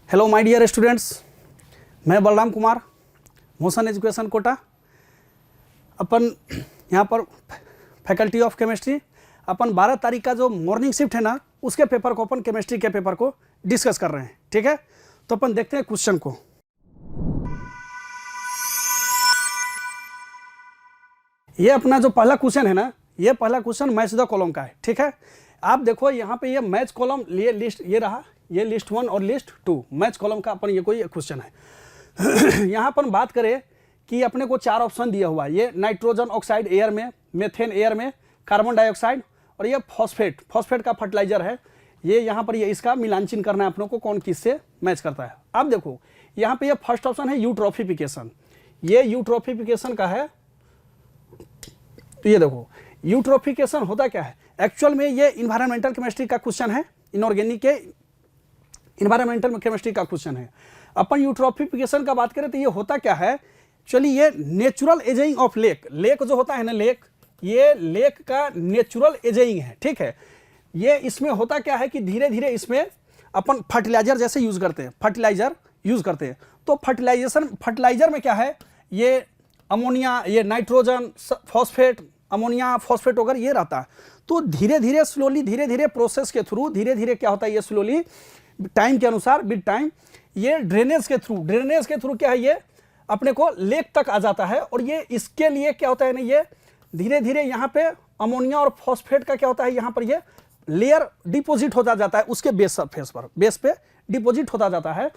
Hello my dear students, मैं Balram Kumar, motion education Kota. अपन यहाँ पर फैकल्टी ऑफ केमिस्ट्री अपन 12 तारीख का जो मॉर्निंग शिफ्ट है ना, उसके पेपर को अपन केमिस्ट्री के पेपर को डिस्कस कर रहे हैं। ठीक है, तो अपन देखते हैं क्वेश्चन को। ये अपना जो पहला क्वेश्चन है ना, ये पहला क्वेश्चन मैच द कॉलम का है। ठीक है, आप देखो यहाँ पे ये मैच कॉलम लिए लिस्ट ये रहा, ये लिस्ट 1 और लिस्ट 2 मैच कॉलम का अपन ये कोई क्वेश्चन है। यहाँ अपन बात करें कि अपने को 4 ऑप्शन दिया हुआ है। ये नाइट्रोजन ऑक्साइड एयर में, मेथेन एयर में, कार्बन डाइऑक्साइड और ये फॉस्फेट का फर्टिलाइजर है। ये यहाँ पर ये इसका मिलांचन करना है अपनों को, कौन किससे मैच करता है। अब देखो यहाँ पे ये फर्स्ट ऑप्शन है यूट्रोफिफिकेशन। ये यूट्रोफिफिकेशन का है। तो ये देखो यूट्रोफिकेशन होता क्या है एक्चुअल में, ये इन्वायरमेंटल केमिस्ट्री का क्वेश्चन है, इनऑर्गेनिक के इन्वायरमेंटल केमिस्ट्री का क्वेश्चन है। अपन यूट्रोफिफिकेशन का बात करें तो ये होता क्या है, चलिए ये नेचुरल एजिंग ऑफ लेक जो होता है ना, ये लेक का नेचुरल एजिंग है। ठीक है, ये इसमें होता क्या है कि धीरे धीरे इसमें अपन फर्टिलाइजर जैसे यूज करते हैं, तो फर्टिलाइजर में क्या है, ये अमोनिया, ये नाइट्रोजन, फॉस्फेट, अमोनिया, फॉस्फेट वगैरह ये रहता है। तो धीरे धीरे स्लोली, धीरे धीरे प्रोसेस के थ्रू धीरे धीरे क्या होता है, ये स्लोली टाइम के अनुसार विद टाइम ये ड्रेनेज के थ्रू क्या है, ये अपने को लेक तक आ जाता है। और ये इसके लिए क्या होता है ना, ये धीरे धीरे यहाँ पे अमोनिया और फॉस्फेट का क्या होता है, यहाँ पर ये लेयर डिपोजिट होता जाता है, उसके बेस पे डिपोजिट होता जाता है।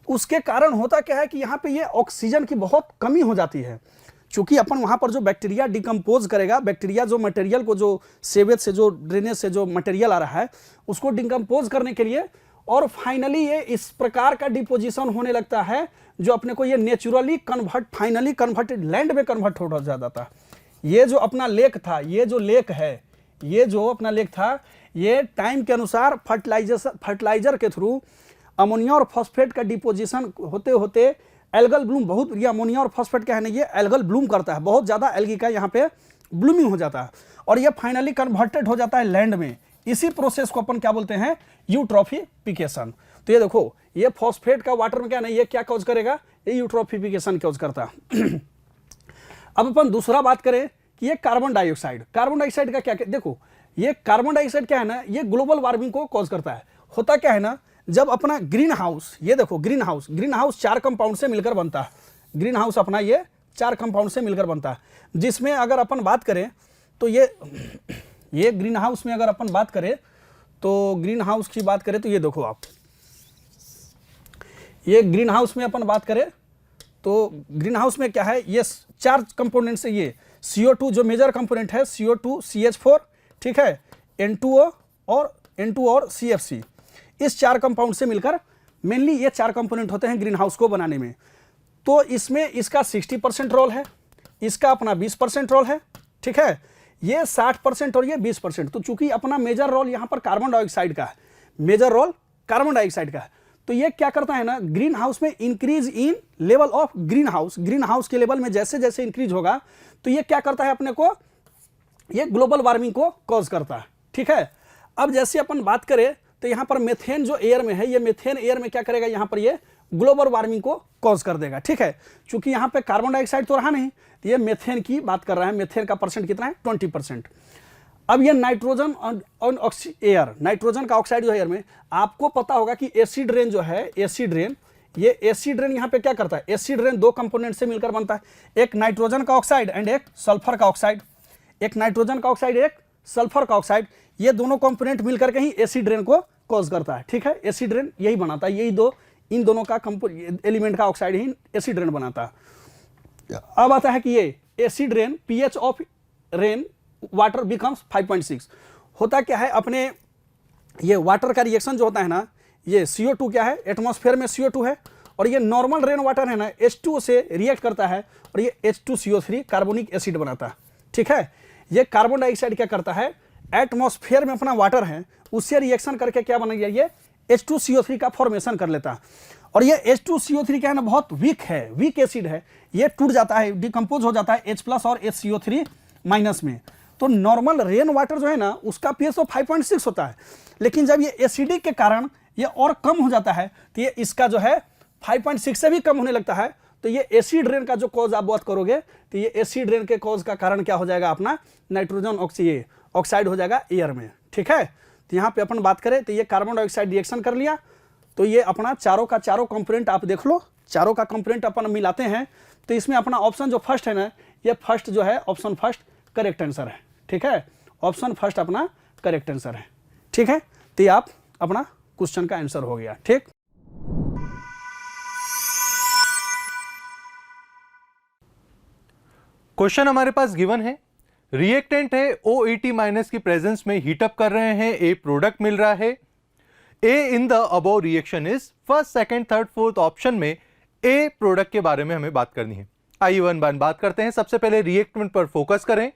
उसके कारण होता क्या है कि यहाँ पे ये ऑक्सीजन की बहुत कमी हो जाती है। चूंकि अपन वहाँ पर जो बैक्टीरिया डिकम्पोज करेगा, बैक्टीरिया जो मटेरियल को, जो सेवेज से, जो ड्रेनेज से जो मटेरियल आ रहा है उसको डिकम्पोज करने के लिए, और फाइनली ये इस प्रकार का डिपोजिशन होने लगता है जो अपने को ये नेचुरली फाइनली कन्वर्टेड लैंड में कन्वर्ट हो जाता है। ये जो अपना लेक था, ये जो लेक है, ये जो अपना लेक था, ये टाइम के अनुसार फर्टिलाइजर के थ्रू अमोनिया और फॉस्फेट का डिपोजिशन होते होते एल्गल ब्लूम, बहुत ये अमोनिया और फॉस्फेट क्या है ना, ये एल्गल ब्लूम करता है, बहुत ज़्यादा एल्गी का यहाँ पे ब्लूमिंग हो जाता है और ये फाइनली कन्वर्टेड हो जाता है लैंड में। इसी प्रोसेस को अपन क्या बोलते हैं, यूट्रोफिफिकेशन। तो ये देखो ये फॉस्फेट का वाटर में क्या नहीं, ये क्या कॉज करेगा, ये यूट्रोफिफिकेशन कॉज करता है। अब अपन दूसरा बात करें कि ये कार्बन डाइऑक्साइड का क्या, देखो ये कार्बन डाइऑक्साइड क्या है ना, ये ग्लोबल वार्मिंग को कॉज करता है। होता क्या है ना, जब अपना ग्रीन हाउस, ये देखो ग्रीन हाउस 4 कंपाउंड से मिलकर बनता है। ग्रीन हाउस अपना ये 4 कंपाउंड से मिलकर बनता है, जिसमें अगर अपन बात करें तो ये ग्रीन हाउस में अगर अपन बात करें तो ग्रीन हाउस की बात करें तो ये देखो आप, ये ग्रीन हाउस में अपन बात करें तो ग्रीन हाउस में क्या है, ये 4 कंपोनेंट से, ये CO2 जो मेजर कंपोनेंट है, CO2, CH4, ठीक है, N2O और CFC, इस 4 कंपाउंड से मिलकर मेनली ये 4 कंपोनेंट होते हैं ग्रीन हाउस को बनाने में। तो इसमें इसका 60% रोल है, इसका अपना 20% रोल है। ठीक है, ये 60% और ये 20%। तो चूंकि अपना मेजर रोल यहाँ पर कार्बन डाइऑक्साइड का है, तो ये क्या करता है ना, ग्रीन हाउस में increase in level of green house के लेवल में जैसे जैसे इंक्रीज होगा तो ये क्या करता है अपने को, ये ग्लोबल वार्मिंग को कॉज करता है। ठीक है, अब जैसे अपन बात करें तो यहाँ पर मेथेन जो एयर में है, ये मेथेन एयर में क्या करेगा, यहाँ पर ये ग्लोबल वार्मिंग को कॉज कर देगा। ठीक है, चूंकि यहाँ पे कार्बन डाइऑक्साइड तो रहा नहीं, तो ये मेथेन की बात कर रहा है। मेथेन का परसेंट कितना है, 20%। अब ये नाइट्रोजन नाइट्रोजन का ऑक्साइड जो है एयर में, आपको पता होगा कि एसिड रेन जो है, एसिड रेन यहाँ पे क्या करता है, एसिड रेन 2 कंपोनेंट से मिलकर बनता है, एक नाइट्रोजन का ऑक्साइड एंड एक सल्फर का ऑक्साइड। एक सल्फर का ऑक्साइड, ये दोनों कंपोनेंट मिलकर के ही एसिड रेन को कॉज करता है। ठीक है, एसिड रेन यही बनाता है, इन दोनों का एलिमेंट का ऑक्साइड ही एसिड रेन बनाता है। अब आता है कि ये acid rain, pH of rain water becomes 5.6। होता क्या है, अपने ये वाटर का रिएक्शन जो होता है ना, ये CO2 क्या है, एटमॉस्फेयर में CO2 है, और ये नॉर्मल रेन वाटर है ना, H2O से रिएक्ट करता है और ये H2CO3 कार्बोनिक एसिड बनाता है। ठीक है, ये कार्बन डाइऑक्साइड क्या करता है, एटमॉस्फेयर में अपना वाटर है उससे रिएक्शन करके क्या बन गया, ये H2CO3 का फॉर्मेशन कर लेता है। और ये H2CO3 क्या है ना, बहुत वीक एसिड है, ये टूट जाता है, डिकम्पोज हो जाता है H+ और HCO3- में। तो नॉर्मल रेन वाटर जो है ना, उसका pH तो 5.6 होता है, लेकिन जब ये एसिडिक के कारण ये और कम हो जाता है तो ये इसका जो है 5.6 से भी कम होने लगता है, तो ये एसिड रेन का जो कॉज आप बात करोगे तो ये एसिड रेन के कॉज का कारण क्या हो जाएगा, अपना नाइट्रोजन ऑक्साइड हो जाएगा एयर में। ठीक है, तो यहाँ पे अपन बात करें तो ये कार्बन डाइऑक्साइड रिएक्शन कर लिया, तो ये अपना चारों का चारों कंपोनेंट आप देख लो, चारों का कंपोनेंट अपन मिलाते हैं तो इसमें अपना ऑप्शन जो फर्स्ट है ना, ये फर्स्ट जो है ऑप्शन फर्स्ट करेक्ट आंसर है। ठीक है, ऑप्शन फर्स्ट अपना करेक्ट आंसर है। ठीक है, तो ये आप अपना क्वेश्चन का आंसर हो गया। ठीक, क्वेश्चन हमारे पास गिवन है, रिएक्टेंट है OET माइनस की प्रेजेंस में हीटअप कर रहे हैं, ए प्रोडक्ट मिल रहा है। A in the above reaction is first, second, third, fourth option में ए प्रोडक्ट के बारे में हमें बात करनी है। आइए वन बाय वन बात करते हैं। सबसे पहले रिएक्टेंट पर फोकस करें।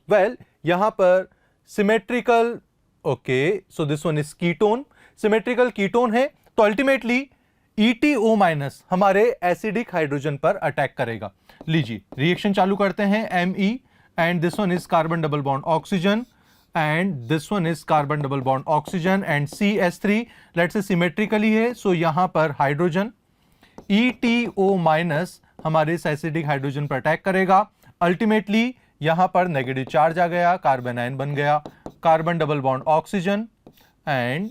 वेल, यहां पर symmetrical, okay, so this one is ketone, symmetrical ketone है, तो अल्टीमेटली ETO माइनस हमारे एसिडिक हाइड्रोजन पर अटैक करेगा। लीजिए रिएक्शन चालू करते हैं। Me and this one is carbon double bond oxygen and this one is carbon double bond oxygen and CH3, let's say symmetrically है, सो यहां पर हाइड्रोजन ETO माइनस हमारे इस एसिडिक हाइड्रोजन पर अटैक करेगा। अल्टीमेटली यहां पर नेगेटिव चार्ज आ गया, कार्बन आयन बन गया, carbon double bond oxygen and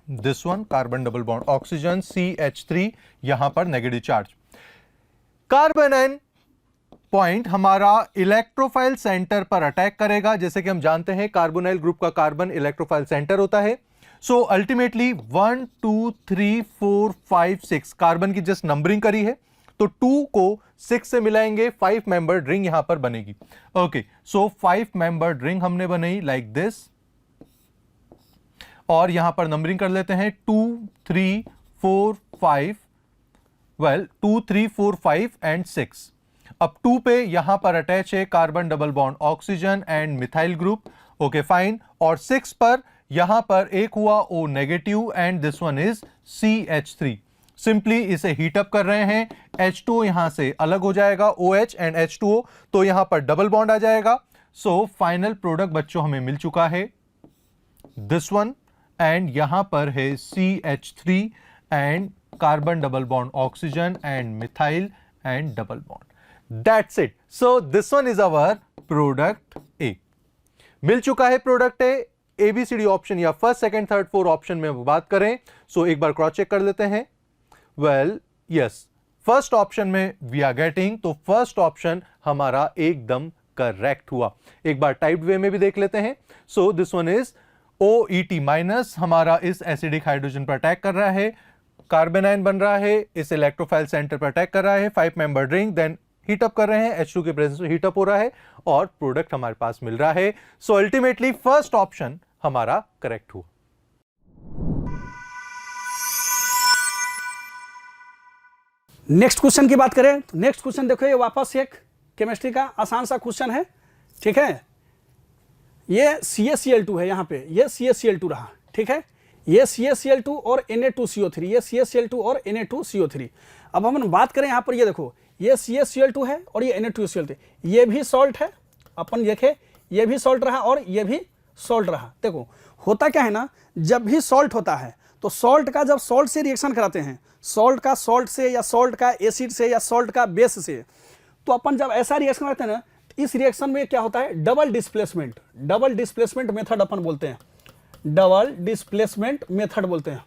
this one carbon double bond oxygen CH3, यहां पर negative charge. Carbon ion point हमारा इलेक्ट्रोफाइल सेंटर पर अटैक करेगा। जैसे कि हम जानते हैं कार्बोनाइल ग्रुप का कार्बन इलेक्ट्रोफाइल सेंटर होता है। सो अल्टीमेटली 1 2 3 4 5 6 कार्बन की जस्ट नंबरिंग करी है, तो 2 को 6 से मिलाएंगे, 5 मेंबर्ड रिंग यहां पर बनेगी। ओके, सो 5 मेंबर्ड रिंग हमने बनाई लाइक दिस, और यहां पर नंबरिंग कर लेते हैं 2 3 4 5, वेल 2 3 4 5 एंड 6। अब 2 पे यहां पर अटैच है carbon double bond oxygen and methyl group, okay fine, और 6 पर यहां पर एक हुआ O negative and this one is CH3। Simply इसे हीटअप कर रहे हैं, H2O यहां से अलग हो जाएगा, OH एंड H2O, तो यहां पर डबल बॉन्ड आ जाएगा। सो फाइनल प्रोडक्ट बच्चों हमें मिल चुका है दिस वन, एंड यहां पर है CH3 and carbon double bond oxygen and methyl and double bond. That's it. So this one is our product A. मिल चुका है प्रोडक्ट ए। ABCD ऑप्शन या first, second, third, fourth option में बात करें, सो एक बार क्रॉस चेक कर लेते हैं। वेल यस, फर्स्ट ऑप्शन में वी आर गेटिंग, तो फर्स्ट ऑप्शन हमारा एकदम करेक्ट हुआ। एक बार टाइप्ड वे में भी देख लेते हैं। So this one is OET minus हमारा इस एसिडिक हाइड्रोजन पर अटैक कर रहा है, कार्बन आयन बन रहा है, इस इलेक्ट्रोफाइल सेंटर पर अटैक कर रहा है, 5 मेंबर्ड रिंग, देन हीटअप कर रहे हैं, H2 के प्रेजेंस में हीटअप हो रहा है और प्रोडक्ट हमारे पास मिल रहा है। सो अल्टीमेटली फर्स्ट ऑप्शन हमारा करेक्ट हुआ। नेक्स्ट क्वेश्चन की बात करें तो नेक्स्ट क्वेश्चन देखो, ये वापस एक केमिस्ट्री का आसान सा क्वेश्चन है। ठीक है, ये CaCl2 है, यहां पे ये CaCl2 रहा। ठीक है, ये CaCl2 और Na2CO3, ये CaCl2 और Na2CO3। अब हम बात करें यहां पर, ये देखो ये CaCl2 है और ये Na2CO3, ये भी सॉल्ट है, अपन देखे ये भी सॉल्ट रहा और ये भी सॉल्ट रहा। देखो होता क्या है ना, जब भी सॉल्ट होता है तो सॉल्ट का जब सॉल्ट से रिएक्शन कराते हैं, सॉल्ट का सॉल्ट से या सॉल्ट का एसिड से या सॉल्ट का बेस से, तो अपन जब ऐसा रिएक्शन करते हैं ना, इस रिएक्शन में क्या होता है, डबल डिस्प्लेसमेंट मेथड अपन बोलते हैं, डबल डिस्प्लेसमेंट मेथड बोलते हैं।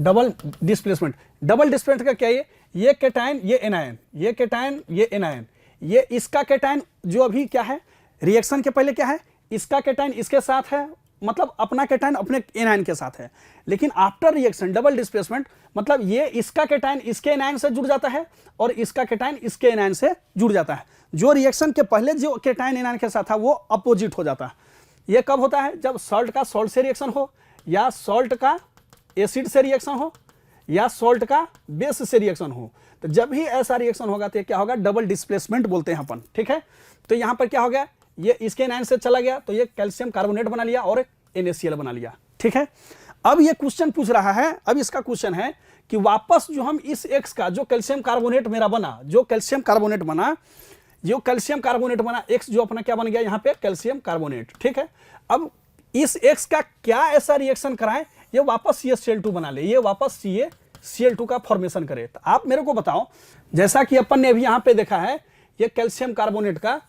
डबल डिस्प्लेसमेंट का क्या है, ये कैटायन ये एनायन, ये कैटायन ये एनायन, ये इसका कैटायन जो अभी क्या है रिएक्शन के पहले क्या है, इसका कैटायन इसके साथ है, मतलब अपना कैटायन अपने एनायन के साथ है, लेकिन आफ्टर रिएक्शन डबल डिस्प्लेसमेंट मतलब ये इसका कैटायन इसके एनायन से जुड़ जाता है और इसका कैटायन इसके एनायन से जुड़ जाता है। जो रिएक्शन के पहले जो कैटायन एनायन के साथ था वो अपोजिट हो जाता है। ये कब होता है, जब सॉल्ट का सॉल्ट से रिएक्शन हो, या सॉल्ट का एसिड से रिएक्शन हो, या सॉल्ट का बेस से रिएक्शन हो। तो जब भी ऐसा रिएक्शन होगा तो क्या होगा, डबल डिस्प्लेसमेंट बोलते हैं अपन। ठीक है, तो यहां पर क्या हो गया, ये इसके एनायन से चला गया तो ये कैल्शियम कार्बोनेट बना लिया और NaCl बना लिया। ठीक है, अब ये क्वेश्चन पूछ रहा है, अब इसका क्वेश्चन है कि वापस जो हम इस X का जो कैल्शियम कार्बोनेट मेरा बना, जो कैल्शियम कार्बोनेट बना X जो अपना क्या बन गया यहाँ पे कैल्शियम कार्बोनेट। ठीक है, अब इस X का क्या ऐसा रिएक्शन कराएं ये वापस CaCl2 बना ले, ये वापस CaCl2 का फॉर्मेशन करे। तो आप मेरे को बताओ, जैसा कि अपन ने अभी यहाँ पे देखा है ये कैल्शियम कार्बोनेट का,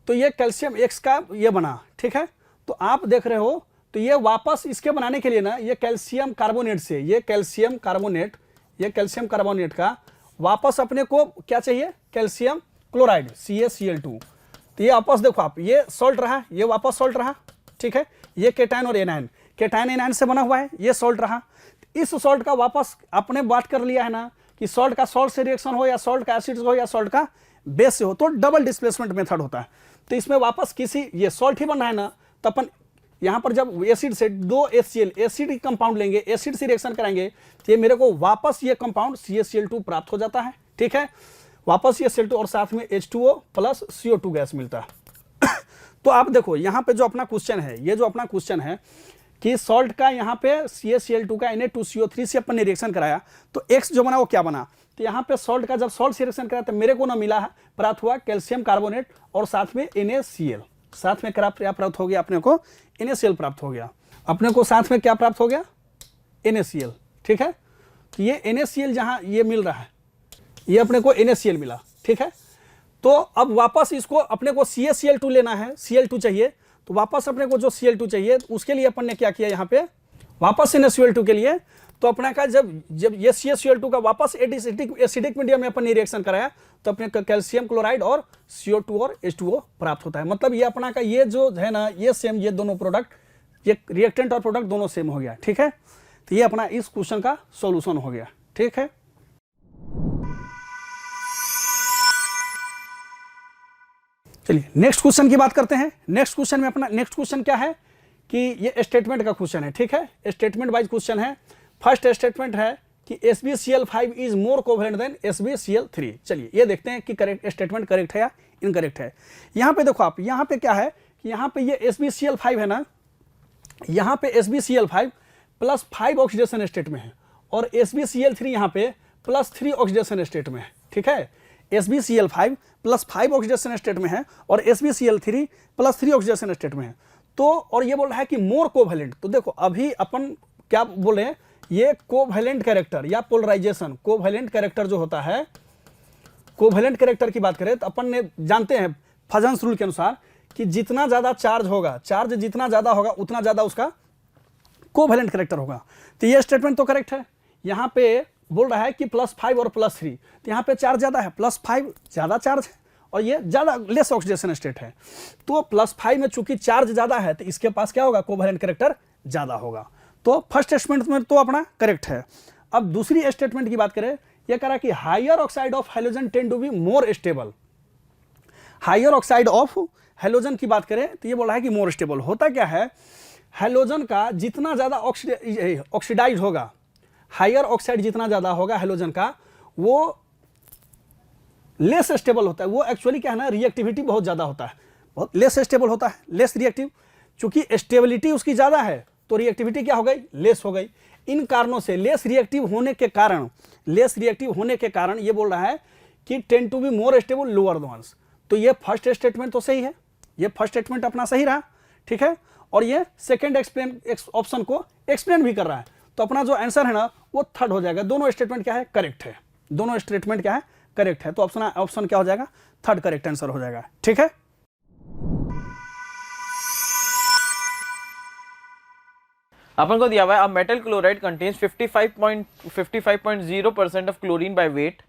तो ये कैल्शियम X का ये बना, ठीक है। तो आप देख रहे हो, तो ये वापस इसके बनाने के लिए ना ये कैल्शियम कार्बोनेट से, ये कैल्शियम कार्बोनेट का वापस अपने को क्या चाहिए, कैल्शियम क्लोराइड CaCl2। तो ये वापस देखो आप, ये सॉल्ट रहा, ये वापस सॉल्ट रहा, ठीक है। ये केटाइन और एनायन, केटाइन एनायन से बना हुआ है, ये सॉल्ट रहा। इस सॉल्ट का वापस आपने बात कर लिया है ना कि सॉल्ट का सॉल्ट से रिएक्शन हो या सॉल्ट का एसिड से हो या सॉल्ट का बेस से हो, तो डबल डिस्प्लेसमेंट मेथड होता है। तो इसमें वापस किसी ये सॉल्ट ही बन रहा है ना, तो अपन यहाँ पर जब एसिड से 2 HCl एसिड कंपाउंड लेंगे, एसिड से रिएक्शन कराएंगे, तो ये मेरे को वापस ये कंपाउंड CaCl2 प्राप्त हो जाता है, ठीक है। वापस CaCl2 और साथ में H2O प्लस CO2 गैस मिलता है। तो आप देखो यहाँ पे जो अपना क्वेश्चन है, ये जो अपना क्वेश्चन है कि सॉल्ट का यहाँ पे CaCl2 का Na2CO3 से अपन ने रिएक्शन कराया, तो X जो बना वो क्या बना, तो यहाँ पे सॉल्ट का जब सॉल्ट से रिएक्शन कराया तो मेरे को ना मिला है, प्राप्त हुआ कैल्शियम कार्बोनेट और साथ में NaCl, साथ में क्या प्राप्त हो गया अपने को, NaCl प्राप्त हो गया अपने को, साथ में क्या प्राप्त हो गया, NaCl, ठीक है। तो ये NaCl जहाँ ये मिल रहा है, ये अपने को NaCl मिला, ठीक है। तो अब वापस इसको अपने को CaCl2 लेना है, Cl2 चाहिए, तो वापस अपने को जो Cl2 चाहिए उसके लिए अपन ने क्या किया यहाँ पे, वापस NaCl2 के लिए, तो अपने का जब ये CaCl2 का वापस एसिडिक मीडियम में अपन ने रिएक्शन कराया, तो अपने का कैल्शियम क्लोराइड और CO2 और H2O प्राप्त होता है। मतलब ये अपना का ये जो है ना, ये सेम, ये दोनों प्रोडक्ट, ये रिएक्टेंट और प्रोडक्ट दोनों सेम हो गया, ठीक है। तो ये अपना इस क्वेश्चन का सॉल्यूशन हो गया, ठीक है। चलिए नेक्स्ट क्वेश्चन की बात करते हैं। नेक्स्ट क्वेश्चन में अपना नेक्स्ट क्वेश्चन क्या है कि ये स्टेटमेंट का क्वेश्चन है, ठीक है। स्टेटमेंट वाइज क्वेश्चन है। फर्स्ट स्टेटमेंट है कि SbCl5 is more covalent then SbCl3। चलिए ये देखते हैं कि करेक्ट स्टेटमेंट करेक्ट है या इनकरेक्ट है। यहाँ पे देखो आप, यहाँ पे क्या है कि यहाँ पे ये SbCl5 है ना, यहाँ पे SbCl5 प्लस 5 ऑक्सीडेशन स्टेट में है और SbCl3 यहाँ पे प्लस 3 ऑक्सीडेशन स्टेट में है, ठीक है। SbCl5 प्लस 5 ऑक्सीडेशन स्टेट में है और SbCl3 प्लस 3 ऑक्सीडेशन स्टेट में है। तो और ये बोल रहा है कि मोर कोवेलेंट। तो देखो अभी अपन क्या बोले हैं, ये कोवेलेंट कैरेक्टर या पोलराइजेशन, कोवेलेंट कैरेक्टर जो होता है, कोवेलेंट कैरेक्टर की बात करें तो अपन ने जानते हैं फजन्स रूल के अनुसार कि जितना ज्यादा चार्ज होगा, चार्ज जितना ज्यादा होगा उतना ज्यादा उसका कोवेलेंट कैरेक्टर होगा। तो ये स्टेटमेंट तो करेक्ट है। यहाँ पे बोल रहा है कि +5 और +3, तो यहाँ पे चार्ज ज्यादा है, +5 ज्यादा चार्ज है और ये ज्यादा लेस ऑक्सीडेशन स्टेट है। तो +5 में चूंकि चार्ज ज्यादा है तो इसके पास क्या होगा, कोवेलेंट कैरेक्टर ज्यादा होगा। तो फर्स्ट स्टेटमेंट में तो अपना करेक्ट है। अब दूसरी स्टेटमेंट की बात करें, यह कह रहा है कि higher oxide of halogen tend to be more stable. Higher oxide of halogen की बात करें तो ये बोल रहा है कि मोर स्टेबल। होता क्या है, हेलोजन का जितना ज्यादा ऑक्सीडाइज होगा, हायर ऑक्साइड जितना ज्यादा होगा हेलोजन का, वो लेस स्टेबल होता है। वो एक्चुअली क्या है ना, रिएक्टिविटी बहुत ज्यादा होता है, बहुत लेस स्टेबल होता है, लेस रिएक्टिव। चूंकि स्टेबिलिटी उसकी ज्यादा है तो रिएक्टिविटी क्या हो गई, लेस हो गई। इन कारणों से लेस रिएक्टिव होने के कारण ये बोल रहा है कि tend to be more stable lower ones. तो ये फर्स्ट स्टेटमेंट तो सही है, ये फर्स्ट स्टेटमेंट अपना सही रहा, ठीक है। और ये सेकंड ऑप्शन को एक्सप्लेन भी कर रहा है। तो अपना जो आंसर है ना वो थर्ड हो जाएगा। दोनों स्टेटमेंट क्या है, करेक्ट है। दोनों स्टेटमेंट क्या है, करेक्ट है। तो ऑप्शन क्या हो जाएगा, थर्ड करेक्ट आंसर हो जाएगा, ठीक है। अपन को दिया हुआ है a metal chloride contains 55.0% of chlorine by weight,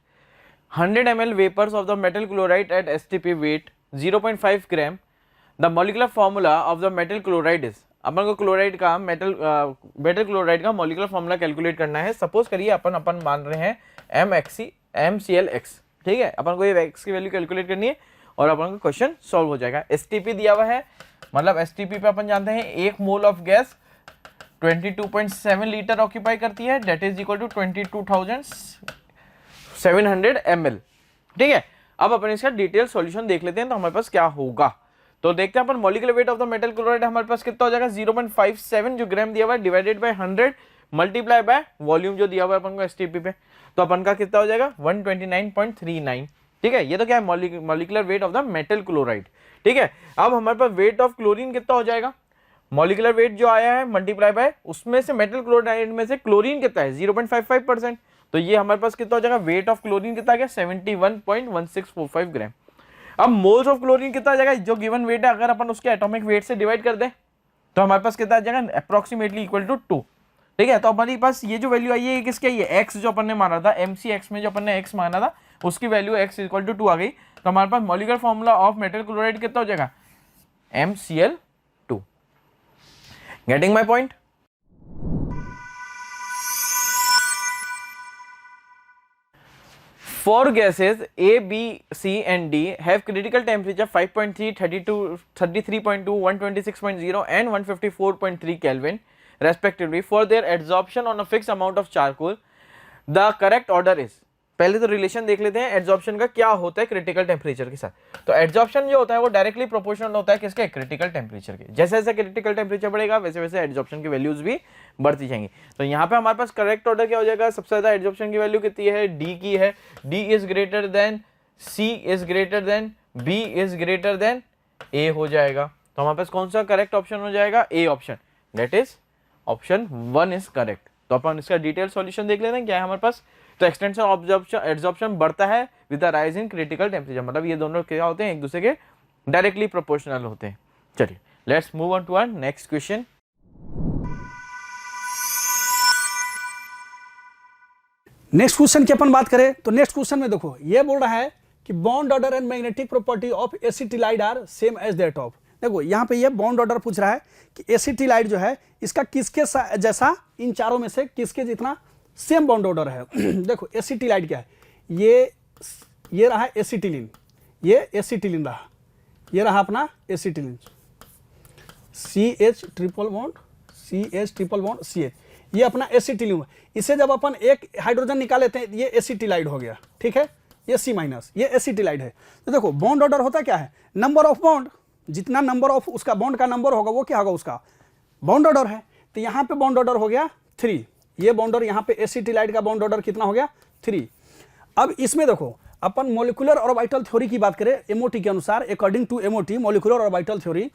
100 ml vapours of the metal chloride at STP weigh 0.5 gram. The molecular formula of the metal chloride is, अपन को क्लोराइड का मेटल क्लोराइड का मॉलिक्यूलर फॉर्मूला कैलकुलेट करना है। Suppose करिए अपन मान रहे हैं MClX, ठीक है। अपन को ये x की वैल्यू कैलकुलेट करनी है और अपन का क्वेश्चन सॉल्व हो जाएगा। STP दिया हुआ है, मतलब STP पे अपन जानते हैं 1 mole of gas 22.7 litre occupy करती है, that is equal to 22,700 ml, ठीक है। अब अपन इसका डिटेल सॉल्यूशन देख लेते हैं तो हमारे पास क्या होगा। तो देखते हैं अपन molecular weight of the metal chloride हमारे पास कितना हो जाएगा, 0.57 जो ग्राम दिया हुआ है divided by 100 multiply by volume जो दिया हुआ है अपन को STP पे, तो अपन का कितना हो जाएगा 129.39, ठीक है। ये तो क्या है, molecular weight of the metal chloride, ठीक है। अब हमारे पास वेट ऑफ क्लोरीन कितना हो जाएगा, मॉलिकुलर वेट जो आया है मल्टीप्लाई बाय उसमें से मेटल क्लोराइड में से क्लोरीन कितना है 0.55%, तो ये हमारे पास कितना हो जाएगा, वेट ऑफ क्लोरीन कितना आ गया 71.1645 ग्राम। अब मोल्स ऑफ क्लोरीन कितना आ जाएगा, जो गिवन वेट है अगर अपन उसके एटॉमिक वेट से डिवाइड कर दें तो हमारे पास कितना आ जाएगा, अप्रोक्सीमेटली इक्वल टू 2। ठीक है, तो हमारे पास ये जो वैल्यू आई है किसकी आई है, x जो अपन ने माना था, mcx में जो अपन ने x माना था उसकी वैल्यू x इक्वल टू 2 आ गई। तो हमारे पास molecular formula of metal chloride कितना हो जाएगा, MCl2। Getting my point. Four gases A, B, C and D have critical temperature 5.3, 32, 33.2, 126.0 and 154.3 Kelvin respectively for their adsorption on a fixed amount of charcoal. The correct order is, पहले तो relation देख लेते हैं adsorption का क्या होता है critical temperature के साथ। तो एड्जॉर्प्शन जो होता है वो डायरेक्टली प्रोपोर्शनल होता है किसके, क्रिटिकल टेम्परेचर के। जैसे जैसे क्रिटिकल टेम्परेचर बढ़ेगा वैसे वैसे एड्जॉर्प्शन की वैल्यूज भी बढ़ती जाएंगी। तो यहाँ पे हमारे पास करेक्ट ऑर्डर क्या हो जाएगा, सबसे ज्यादा एड्जॉर्प्शन की वैल्यू कितनी है, डी की है, D is greater than C is greater than B is greater than A हो जाएगा। तो हमारे पास कौन सा करेक्ट ऑप्शन हो जाएगा, A option, that is option 1 is correct. तो अपन इसका डिटेल सॉल्यूशन देख लेते हैं क्या है हमारे पास। तो एक्सटेंशन एड्जॉर्प्शन बढ़ता है with the rise in critical temperature, मतलब ये दोनों क्या होते हैं, एक दूसरे के डायरेक्टली प्रोपोर्शनल होते हैं। चलिए let's move on to our next question. Next question की अपन बात करें तो नेक्स्ट क्वेश्चन में देखो ये बोल रहा है कि bond order and magnetic property of acetylide are same as that of. देखो यहाँ पे ये बॉन्ड ऑर्डर पूछ रहा है कि एसिटिलाइड जो है इसका किसके जैसा, इन चारों में से किसके जितना सेम बॉन्ड ऑर्डर है। देखो एसिटिलाइड क्या है, ये रहा एसिटिलीन, ये एसिटिलीन रहा, ये रहा अपना acetylene, CH triple bond CH triple bond CH, ये अपना एसिटिलीन। इसे जब अपन एक हाइड्रोजन निकाल लेते हैं ये एसिटिलाइड हो गया, ठीक है, ये C-, ये एसिटिलाइड है। तो देखो बॉन्ड ऑर्डर होता क्या है, नंबर ऑफ बॉन्ड, जितना नंबर ऑफ उसका बॉन्ड का नंबर होगा वो क्या होगा, उसका बॉन्ड ऑर्डर है। तो यहाँ पे बॉन्ड ऑर्डर हो गया 3, ये बॉन्ड ऑर्डर यहाँ पे एसिटिलाइड का बॉन्ड ऑर्डर कितना हो गया 3। अब इसमें देखो अपन मॉलिक्यूलर ऑर्बिटल थ्योरी की बात करें MOT के अनुसार, according to MOT molecular orbital theory,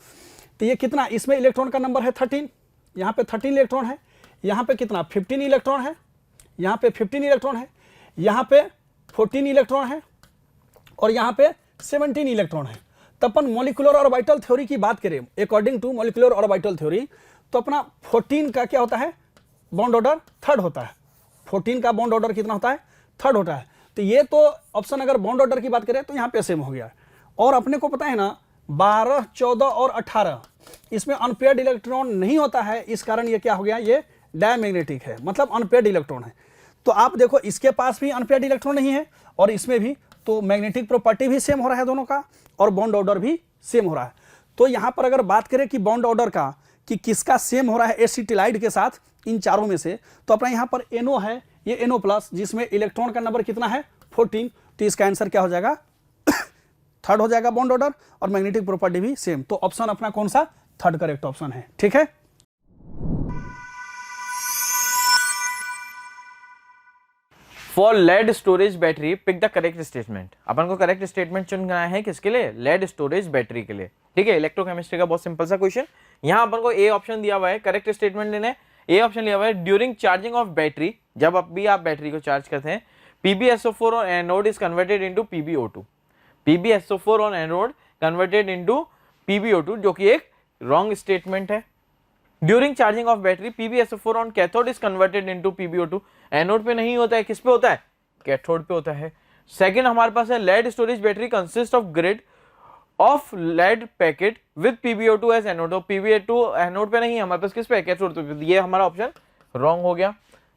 तो ये कितना, इसमें इलेक्ट्रॉन का नंबर है 13, यहाँ पे 13 इलेक्ट्रॉन है, यहाँ पे कितना 15 इलेक्ट्रॉन है, यहाँ पे 15 इलेक्ट्रॉन है, यहाँ पे 14 इलेक्ट्रॉन है और यहाँ पे 17 इलेक्ट्रॉन है। तो अपन मॉलिक्यूलर ऑर्बिटल थ्योरी की बात करें according to molecular orbital theory, तो अपना 14 का क्या होता है, बॉन्ड ऑर्डर थर्ड होता है। 14 का बॉन्ड ऑर्डर कितना होता है, थर्ड होता है। तो ये तो ऑप्शन अगर बॉन्ड ऑर्डर की बात करें तो यहाँ पे सेम हो गया। और अपने को पता है ना 12, 14 और 18 इसमें अनपेयर्ड इलेक्ट्रॉन नहीं होता है, इस कारण ये क्या हो गया, ये डायमैग्नेटिक है, मतलब अनपेयर्ड इलेक्ट्रॉन है। तो आप देखो इसके पास भी अनपेयर्ड इलेक्ट्रॉन नहीं है और इसमें भी, तो मैग्नेटिक प्रॉपर्टी भी सेम हो रहा है दोनों का और बॉन्ड ऑर्डर भी सेम हो रहा है। तो यहाँ पर अगर बात करें कि बॉन्ड ऑर्डर का कि किसका सेम हो रहा है एसिटिलाइड के साथ इन चारों में से, तो अपना यहाँ पर NO है, ये NO+, जिसमें इलेक्ट्रॉन का नंबर कितना है 14, तो इसका आंसर क्या हो जाएगा थर्ड हो जाएगा बॉन्ड ऑर्डर और मैग्नेटिक प्रॉपर्टी भी सेम। तो ऑप्शन अपना कौन सा, थर्ड करेक्ट ऑप्शन है, ठीक है। For lead storage battery pick the correct statement. अपन को करेक्ट स्टेटमेंट चुनना है किसके लिए, लेड स्टोरेज बैटरी के लिए, ठीक है। इलेक्ट्रोकेमिस्ट्री का बहुत सिंपल सा क्वेश्चन। यहाँ अपन को ए ऑप्शन दिया हुआ है, करेक्ट स्टेटमेंट लेना है। ए ऑप्शन लिया हुआ है ड्यूरिंग चार्जिंग ऑफ बैटरी, जब अभी आप बैटरी को चार्ज करते हैं, PbSO4 on anode is converted into PbO2, PbSO4 on anode converted into PbO2, जो कि एक रॉन्ग स्टेटमेंट है। During charging of battery PbSO4 on cathode is converted into PbO2, anode पे नहीं होता है, किस पे होता है, कैथोड पे होता है। सेकंड हमारे पास है lead storage battery consist of grid of lead packet with PbO2 as anode, तो PbO2 एनोड पे नहीं है हमारे पास, किस पे, कैथोड पे। ये हमारा ऑप्शन रॉन्ग हो गया।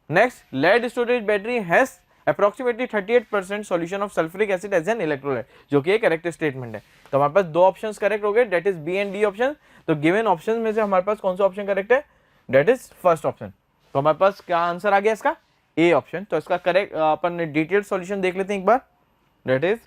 Next, lead storage battery has approximately 38% solution of sulphuric acid as an electrolyte, जो कि करेक्ट स्टेटमेंट है। तो हमारे पास दो ऑप्शंस करेक्ट हो गए, that is B and D option. तो गिवन ऑप्शन में से हमारे पास कौन सा ऑप्शन करेक्ट है, दैट इज फर्स्ट ऑप्शन। तो हमारे पास क्या आंसर आ गया इसका, ए ऑप्शन। तो इसका करेक्ट अपन डिटेल्ड सॉल्यूशन देख लेते हैं एक बार, that is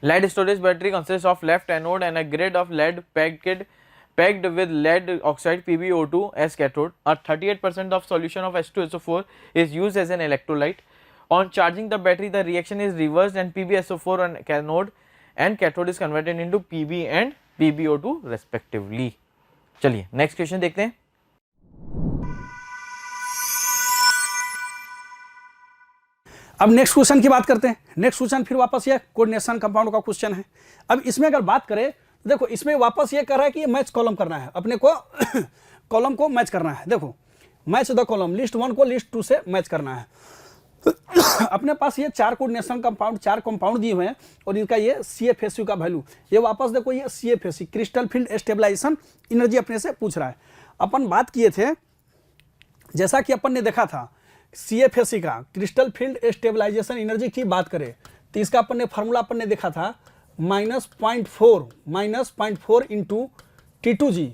lead storage battery consists of left anode and a grid of lead packed with lead oxide PbO2 as cathode. A 38% of solution of H2SO4 is used as an electrolyte. On charging the battery, the reaction is reversed and PbSO4 on cathode and cathode is converted into Pb and PbO2 respectively. चलिए next question देखते हैं। अब next question की बात करते हैं। Next question फिर वापस ये कोऑर्डिनेशन कंपाउंड का क्वेश्चन है। अब इसमें अगर बात करें तो देखो इसमें वापस ये कर रहा है कि ये मैच कॉलम करना है, अपने को कॉलम को मैच करना है। देखो मैच द कॉलम, लिस्ट 1 को लिस्ट 2 से मैच करना है। अपने पास ये 4 कोऑर्डिनेशन कंपाउंड, 4 कंपाउंड दिए हुए हैं और इनका ये CFSU का वैल्यू, ये वापस देखो ये CFSU crystal field stabilisation energy अपने से पूछ रहा है। अपन बात किए थे, जैसा कि अपन ने देखा था CFSU का क्रिस्टल फील्ड स्टेबलाइजेशन एनर्जी की बात करें तो इसका अपन ने फार्मूला अपन ने देखा था -0.4 into T2G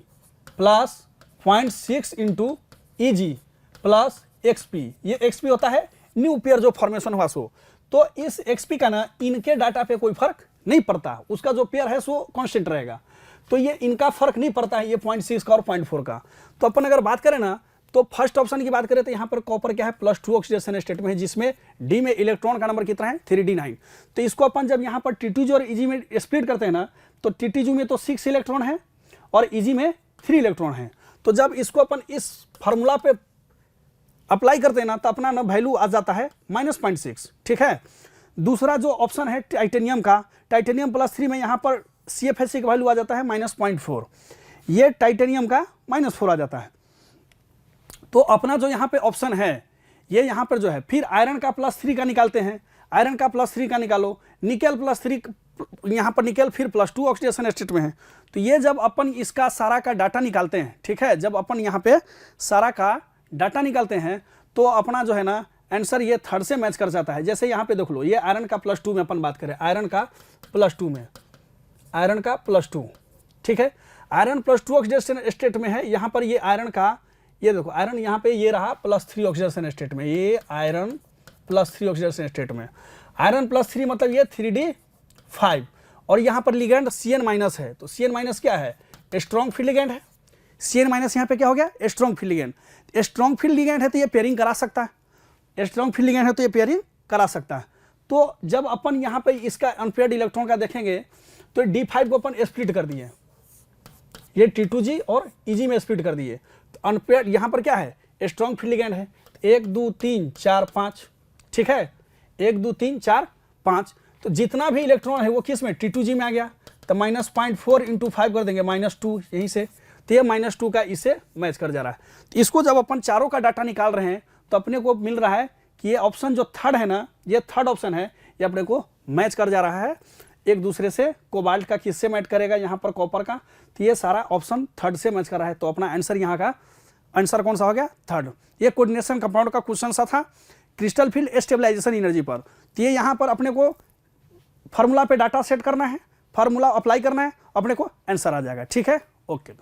plus 0.6 into EG plus XP। ये XP होता है न्यू पेयर जो फॉर्मेशन हुआ सो, तो इस XP का ना इनके डाटा पे कोई फर्क नहीं पड़ता, उसका जो पेयर है सो कांस्टेंट रहेगा। तो ये इनका फर्क नहीं पड़ता है, ये 0.6 का और 0.4 का। तो अपन अगर बात करें ना तो फर्स्ट ऑप्शन की बात करें तो यहाँ पर कॉपर क्या है +2 ऑक्सीडेशन स्टेट में है, जिसमें D में इलेक्ट्रॉन का नंबर कितना है 3D9। तो इसको अपन जब यहाँ पर T2G और EG में स्प्लिट करते हैं ना तो T2G में तो 6 इलेक्ट्रॉन है और EG में 3 इलेक्ट्रॉन है। तो जब इसको अपन इस फार्मूला पे अप्लाई करते हैं ना तो अपना ना वैल्यू आ जाता है -0.6। ठीक है। दूसरा जो ऑप्शन है टाइटेनियम का, टाइटेनियम +3 में यहाँ पर CFSU का वैल्यू आ जाता है -0.4, ये टाइटेनियम का -4 आ जाता है। तो अपना जो यहाँ पे ऑप्शन है ये यहाँ पर जो है, फिर आयरन का +3 का निकालते हैं, आयरन का +3 का निकालो, निकेल +3, यहाँ पर निकेल फिर +2 ऑक्सीडेशन स्टेट में है। तो ये जब अपन इसका सारा का डाटा निकालते हैं, ठीक है, जब अपन यहाँ पे सारा का डाटा निकालते हैं तो अपना जो है ना आंसर ये थर्ड से मैच कर जाता है। जैसे यहाँ पे देख लो, ये आयरन का +2 में अपन बात करें, आयरन का +2 में, आयरन का +2, ठीक है, आयरन +2 ऑक्सीडेशन स्टेट में है। यहाँ पर ये आयरन का, ये देखो आयरन यहाँ पे ये रहा +3 ऑक्सीडेशन स्टेट में, ये आयरन +3 ऑक्सीडेशन स्टेट में, आयरन +3 मतलब ये 3D5 और यहाँ पर लिगेंड CN- है। तो CN- क्या है, स्ट्रॉन्ग फील्ड लिगेंड है। CN- यहाँ पे क्या हो गया, strong field ligand. Strong field ligand है तो ये पेयरिंग करा सकता है, स्ट्रॉन्ग फील्ड लिगेंड है तो ये पेयरिंग करा सकता है। तो जब अपन यहाँ पे इसका अनपेयर्ड इलेक्ट्रॉन का देखेंगे तो D5 को अपन स्प्लिट कर दिए, ये T2G और EG में स्प्लिट कर दिए। तो अनपेयर्ड यहाँ पर क्या है, स्ट्रॉन्ग फील्ड लिगेंड है, 1 2 3 4 5, ठीक है, 1 2 3 4 5। तो जितना भी इलेक्ट्रॉन है वो किस में, T2G में आ गया। तो -0.4 इंटू 5 कर देंगे -2 यहीं से, तो ये -2 का इससे मैच कर जा रहा है। तो इसको जब अपन चारों का डाटा निकाल रहे हैं तो अपने को मिल रहा है कि ये ऑप्शन जो थर्ड है ना, ये थर्ड ऑप्शन है, ये अपने को मैच कर जा रहा है एक दूसरे से। कोबाल्ट का किससे मैच करेगा, यहाँ पर कॉपर का, तो ये सारा ऑप्शन थर्ड से मैच कर रहा है। तो अपना आंसर यहाँ का आंसर कौन सा हो गया, थर्ड। ये कोऑर्डिनेशन कंपाउंड का क्वेश्चन सा था क्रिस्टल फील्ड स्टेबलाइजेशन एनर्जी पर। तो ये यहाँ पर अपने को फार्मूला पे डाटा सेट करना है, फार्मूला अप्लाई करना है, अपने को आंसर आ जाएगा। ठीक है, ओके।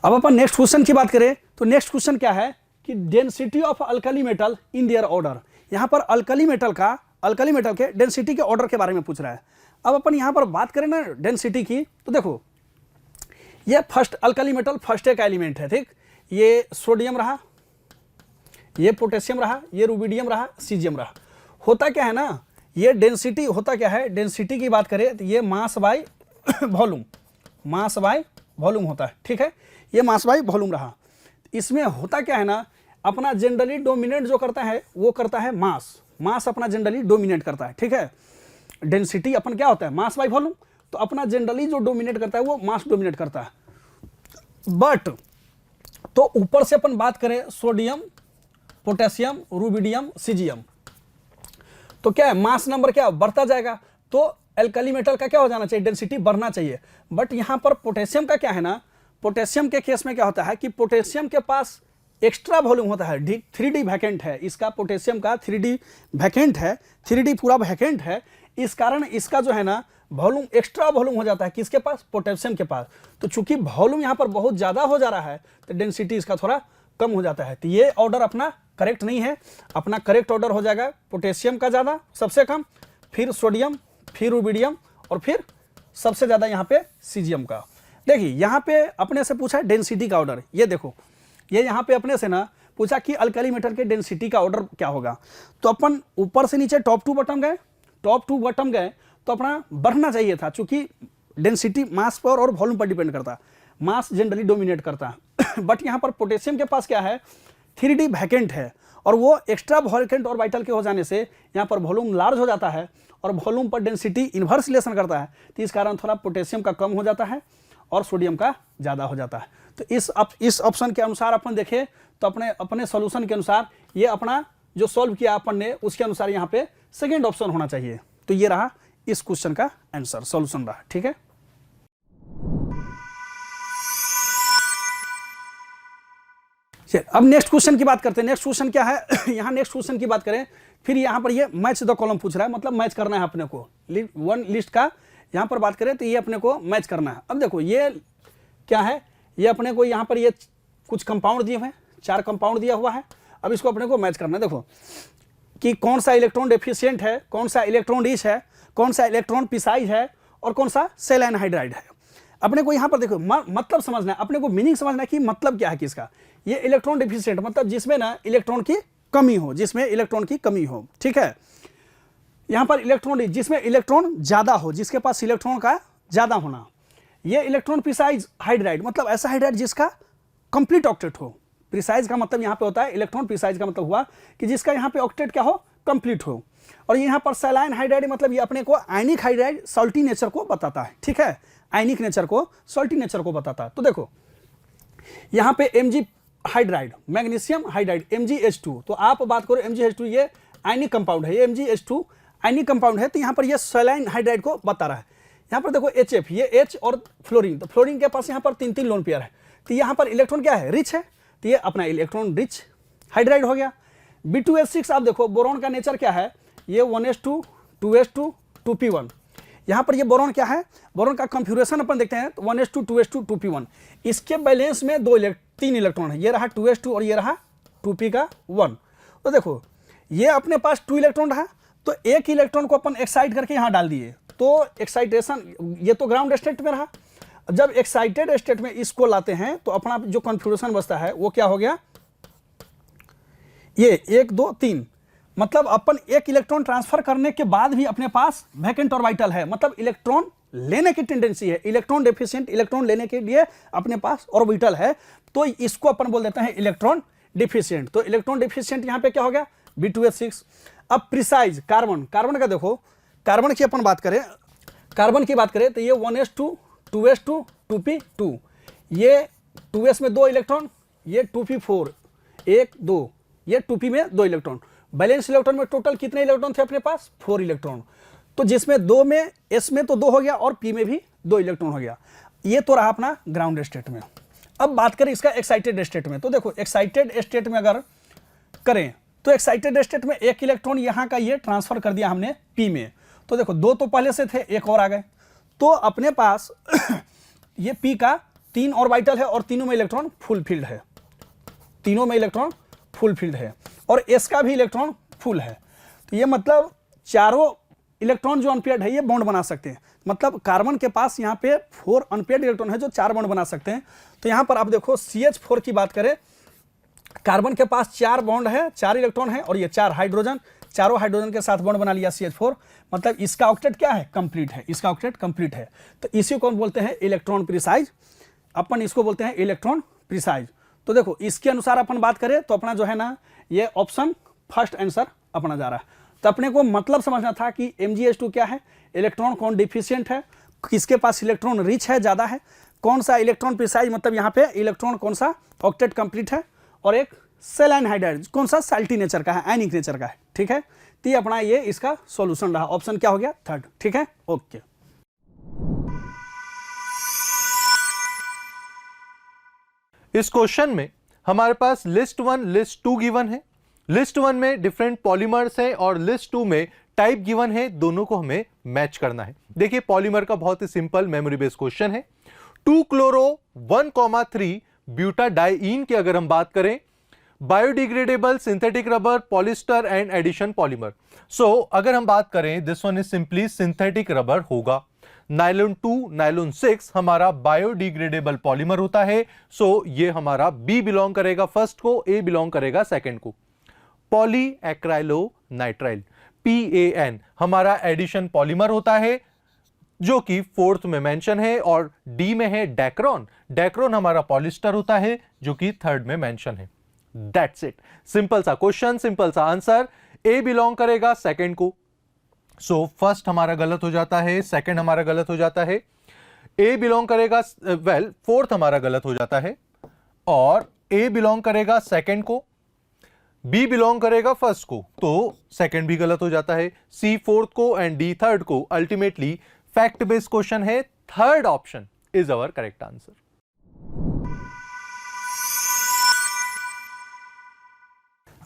अब अपन नेक्स्ट क्वेश्चन की बात करें तो नेक्स्ट क्वेश्चन क्या है कि density of alkali metal in their order. यहाँ पर अल्कली मेटल के डेंसिटी के ऑर्डर के बारे में पूछ रहा है। अब अपन यहाँ पर बात करें ना डेंसिटी की, तो देखो ये फर्स्ट अल्कली मेटल फर्स्ट का एलिमेंट है, ठीक। ये सोडियम रहा, ये पोटेशियम रहा, ये रुबिडियम रहा, सीजियम रहा। होता क्या है ना, ये डेंसिटी होता क्या है, डेंसिटी की बात करें तो ये mass by volume, mass by volume होता है, ठीक है। ये मास बाय वॉल्यूम रहा। इसमें होता क्या है ना, अपना जनरली डोमिनेट जो करता है वो करता है मास, मास अपना जनरली डोमिनेट करता है, ठीक है। डेंसिटी अपन क्या होता है, मास बाय वॉल्यूम, तो अपना जनरली जो डोमिनेट करता है वो मास डोमिनेट करता है। बट तो ऊपर से अपन बात करें सोडियम, पोटेशियम, रुबिडियम, सीजियम, तो क्या है मास नंबर क्या बढ़ता जाएगा, तो अल्कली मेटल का क्या हो जाना चाहिए, डेंसिटी बढ़ना चाहिए। बट यहाँ पर पोटेशियम का क्या है ना, पोटेशियम के केस में क्या होता है कि पोटेशियम के पास एक्स्ट्रा वॉल्यूम होता है, 3D वैकेंट है इसका, पोटेशियम का 3D वैकेंट है, 3D पूरा वैकेंट है। इस कारण इसका जो है ना वॉल्यूम एक्स्ट्रा वॉल्यूम हो जाता है किसके पास, पोटेशियम के पास। तो चूंकि वॉल्यूम यहाँ पर बहुत ज़्यादा हो जा रहा है तो डेंसिटी इसका थोड़ा कम हो जाता है। तो ये ऑर्डर अपना करेक्ट नहीं है, अपना करेक्ट ऑर्डर हो जाएगा पोटेशियम का ज़्यादा सबसे कम, फिर सोडियम, फिर रुबिडियम और फिर सबसे ज़्यादा यहाँ पे सीजियम का। देखिए यहाँ पे अपने से पूछा डेंसिटी का ऑर्डर, ये देखो ये यहाँ पे अपने से ना पूछा कि अल्कली मेटल के डेंसिटी का ऑर्डर क्या होगा। तो अपन ऊपर से नीचे टॉप टू बॉटम गए, टॉप टू बॉटम गए तो अपना बढ़ना चाहिए था, चूंकि डेंसिटी मास पर और वॉल्यूम पर डिपेंड करता है, मास जनरली डोमिनेट करता है। बट यहाँ पर पोटेशियम के पास क्या है, 3D वैकेंट है, और वो एक्स्ट्रा वैकेंट और वाइटल के हो जाने से यहाँ पर वॉल्यूम लार्ज हो जाता है और वॉल्यूम पर डेंसिटी इन्वर्स रिलेशन करता है, तो इस कारण थोड़ा पोटेशियम का कम हो जाता है और सोडियम का ज़्यादा हो जाता है। तो इस ऑप्शन के अनुसार अपन देखें तो अपने सॉल्यूशन के अनुसार ये अपना जो सॉल्व किया अपन ने उसके अनुसार यहाँ पे सेकेंड ऑप्शन होना चाहिए। तो ये रहा इस क्वेश्चन का आंसर, सॉल्यूशन रहा। ठीक है, अब नेक्स्ट क्वेश्चन की बात करते हैं। नेक्स्ट क्वेश्चन क्या है यहाँ नेक्स्ट क्वेश्चन की बात करें, फिर यहाँ पर ये मैच द कॉलम पूछ रहा है, मतलब मैच करना है अपने को वन लिस्ट का। यहाँ पर बात करें तो ये अपने को मैच करना है। अब देखो ये क्या है, ये अपने को यहाँ पर ये कुछ कंपाउंड दिए हुए हैं, 4 कंपाउंड दिया हुआ है। अब इसको अपने को मैच करना है। देखो कि कौन सा इलेक्ट्रॉन डेफिशिएंट है, कौन सा इलेक्ट्रॉन रिच है, कौन सा इलेक्ट्रॉन प्रिसाइज है और कौन सा सेलाइन हाइड्राइड है। अपने को यहाँ पर देखो मतलब समझना है, अपने को मीनिंग समझना है कि मतलब क्या है किसका। ये इलेक्ट्रॉन डेफिशिएंट मतलब जिसमें ना इलेक्ट्रॉन की कमी हो, जिसमें इलेक्ट्रॉन की कमी हो। ठीक है, यहाँ पर इलेक्ट्रॉन रिच जिसमें इलेक्ट्रॉन ज़्यादा हो, जिसके पास इलेक्ट्रॉन का ज़्यादा होना। ये इलेक्ट्रॉन प्रिसाइज हाइड्राइड मतलब ऐसा हाइड्राइड जिसका कंप्लीट ऑक्टेट हो। प्रिसाइज का मतलब यहाँ पे होता है, इलेक्ट्रॉन प्रिसाइज का मतलब हुआ कि जिसका यहाँ पे ऑक्टेट क्या हो, कंप्लीट हो। और यहाँ पर सेलाइन हाइड्राइड मतलब ये अपने को आयनिक हाइड्राइड सॉल्टी नेचर को बताता है। ठीक है, आयनिक नेचर को सॉल्टी नेचर को बताता है। तो देखो यहाँ पे Mg hydride, magnesium hydride MgH2, तो आप बात करो MgH2 ये आयनिक कंपाउंड है, ये MgH2 आयनिक कंपाउंड है। तो यहाँ पर ये सेलाइन हाइड्राइड को बता रहा है। यहाँ पर देखो HF, ये H और फ्लोरीन, तो फ्लोरीन के पास यहाँ पर 3 लोन पेयर है, तो यहाँ पर इलेक्ट्रॉन क्या है, रिच है, तो ये अपना इलेक्ट्रॉन रिच हाइड्राइड हो गया। B2H6 आप देखो बोरॉन का नेचर क्या है, ये 1s2 2s2 2p1। यहाँ पर ये बोरॉन क्या है, बोरॉन का कॉन्फ़िगरेशन अपन देखते हैं तो 1s2 2s2 2p1। इसके बैलेंस में 3 इलेक्ट्रॉन है, ये रहा 2s2 और ये रहा 2p का 1। तो देखो ये अपने पास 2 इलेक्ट्रॉन रहा, तो एक इलेक्ट्रॉन को अपन एक्साइट करके यहाँ डाल दिए, तो एक्साइटेशन ये तो ग्राउंड स्टेट में रहा। जब एक्साइटेड स्टेट में इसको लाते हैं तो अपना जो कॉन्फ़िगरेशन बचता है वो क्या हो गया, ये 1 2 3, मतलब अपन एक इलेक्ट्रॉन ट्रांसफर करने के बाद भी अपने पास वैकेंट और वाइटल है, मतलब इलेक्ट्रॉन लेने की टेंडेंसी है, इलेक्ट्रॉन डेफिशिएंट इलेक्ट्रॉन लेने के लिए अपने पास ऑर्बिटल है, तो इसको अपन बोल देते हैं इलेक्ट्रॉन डेफिशिएंट। तो इलेक्ट्रॉन डेफिशिएंट यहाँ पे क्या हो गया, B2H6। अब प्रिसाइज कार्बन, कार्बन का देखो, कार्बन की अपन बात करें, कार्बन की बात करें तो ये 1s2 2s2 2p2, ये 2s में 2 इलेक्ट्रॉन, ये 2p4 1 2, ये 2p में 2 इलेक्ट्रॉन। बैलेंस इलेक्ट्रॉन में टोटल कितने इलेक्ट्रॉन थे अपने पास, 4 इलेक्ट्रॉन। तो जिसमें 2 में s में तो 2 हो गया और p में भी 2 इलेक्ट्रॉन हो गया। ये तो रहा अपना ग्राउंड स्टेट में। अब बात करें इसका एक्साइटेड स्टेट में, तो देखो एक्साइटेड स्टेट में अगर करें तो एक्साइटेड स्टेट में 1 इलेक्ट्रॉन यहाँ का ये ट्रांसफर कर दिया हमने p में, तो देखो 2 तो पहले से थे, 1 और आ गए, तो अपने पास ये p का 3 और वाइटल है और तीनों में इलेक्ट्रॉन फुल फील्ड है, तीनों में इलेक्ट्रॉन फुल फील्ड है और s का भी इलेक्ट्रॉन फुल है। तो ये मतलब चारों इलेक्ट्रॉन जो अनपेयर्ड है ये बॉन्ड बना सकते हैं, मतलब कार्बन के पास यहाँ पे 4 अनपेयर्ड इलेक्ट्रॉन है जो 4 बॉन्ड बना सकते हैं। तो यहाँ पर आप देखो CH4 की बात करें, कार्बन के पास 4 बॉन्ड है, 4 इलेक्ट्रॉन है और ये 4 हाइड्रोजन, चारों हाइड्रोजन के साथ बॉन्ड बना लिया CH4, मतलब इसका ऑक्टेट क्या है, कंप्लीट है, इसका ऑक्टेट कंप्लीट है। तो इसी को हम बोलते हैं इलेक्ट्रॉन प्रिसाइज, अपन इसको बोलते हैं इलेक्ट्रॉन प्रिसाइज। तो देखो इसके अनुसार अपन बात करें तो अपना जो है ना ये ऑप्शन फर्स्ट आंसर अपना जा रहा है। तो अपने को मतलब समझना था कि MgH2 क्या है, इलेक्ट्रॉन कौन डिफिशिएंट है, किसके पास इलेक्ट्रॉन रिच है, ज़्यादा है, कौन सा इलेक्ट्रॉन प्रिसाइज मतलब यहाँ पे इलेक्ट्रॉन कौन सा ऑक्टेट कंप्लीट है, और एक सेलाइन हाइड्राइड कौन सा साल्टी नेचर का है, आयनिक नेचर का है। ठीक है, तो ये अपना ये इसका सॉल्यूशन रहा, ऑप्शन क्या हो गया, थर्ड। ठीक है, ओके। इस क्वेश्चन में हमारे पास लिस्ट 1 लिस्ट 2 गिवन है। लिस्ट 1 में डिफरेंट पॉलीमर्स है और लिस्ट 2 में टाइप गिवन है, दोनों को हमें मैच करना है। देखिए पॉलीमर का बहुत ही सिंपल मेमोरी बेस्ड क्वेश्चन है। 2 क्लोरो 1,3 ब्यूटाडाइईन की अगर हम बात करें, biodegradable synthetic rubber polyester and addition polymer. So अगर हम बात करें this one is simply synthetic rubber होगा। नायलॉन 2 नायलॉन 6 हमारा बायोडिग्रेडेबल पॉलीमर होता है, सो ये हमारा बी बिलोंग करेगा फर्स्ट को, ए बिलोंग करेगा सेकंड को। पॉली एक्राइलो नाइट्राइल, PAN हमारा एडिशन पॉलीमर होता है, जो कि फोर्थ में मेंशन है, और डी में है डेक्रोन। डेक्रोन हमारा पॉलिस्टर होता है, जो कि थर्ड में मेंशन है। दैट्स इट, सिंपल सा क्वेश्चन, सिंपल सा आंसर। ए बिलोंग करेगा सेकंड को, सो फर्स्ट हमारा गलत हो जाता है, सेकंड हमारा गलत हो जाता है। ए बिलोंग करेगा, फोर्थ हमारा गलत हो जाता है, और ए बिलोंग करेगा सेकंड को, बी बिलोंग करेगा फर्स्ट को, तो सेकंड भी गलत हो जाता है, सी फोर्थ को एंड डी थर्ड को। अल्टीमेटली फैक्ट बेस्ड क्वेश्चन है, third option is our correct answer.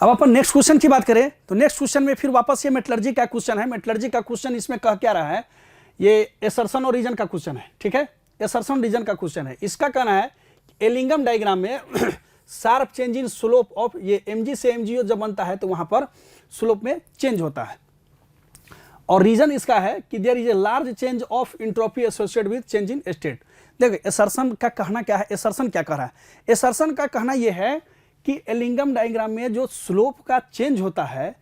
अब अपन नेक्स्ट क्वेश्चन की बात करें तो नेक्स्ट क्वेश्चन में फिर वापस ये मेटलर्जी का क्वेश्चन है। मेटलर्जी का क्वेश्चन इसमें कह क्या रहा है, ये एसर्शन और रीजन का क्वेश्चन है, ठीक है, एसर्शन रीजन का क्वेश्चन है। इसका कहना है एलिंगम डायग्राम में sharp change in slope of, ये mg से mgo जब बनता है तो वहां पर स्लोप में चेंज होता है, और रीजन इसका है कि there is a large change of entropy associated with change in state. देखो एसर्शन का कहना क्या है, एसर्शन क्या कह रहा है, एसर्शन का कहना यह है कि एलिंगम डायग्राम में जो स्लोप का चेंज होता है,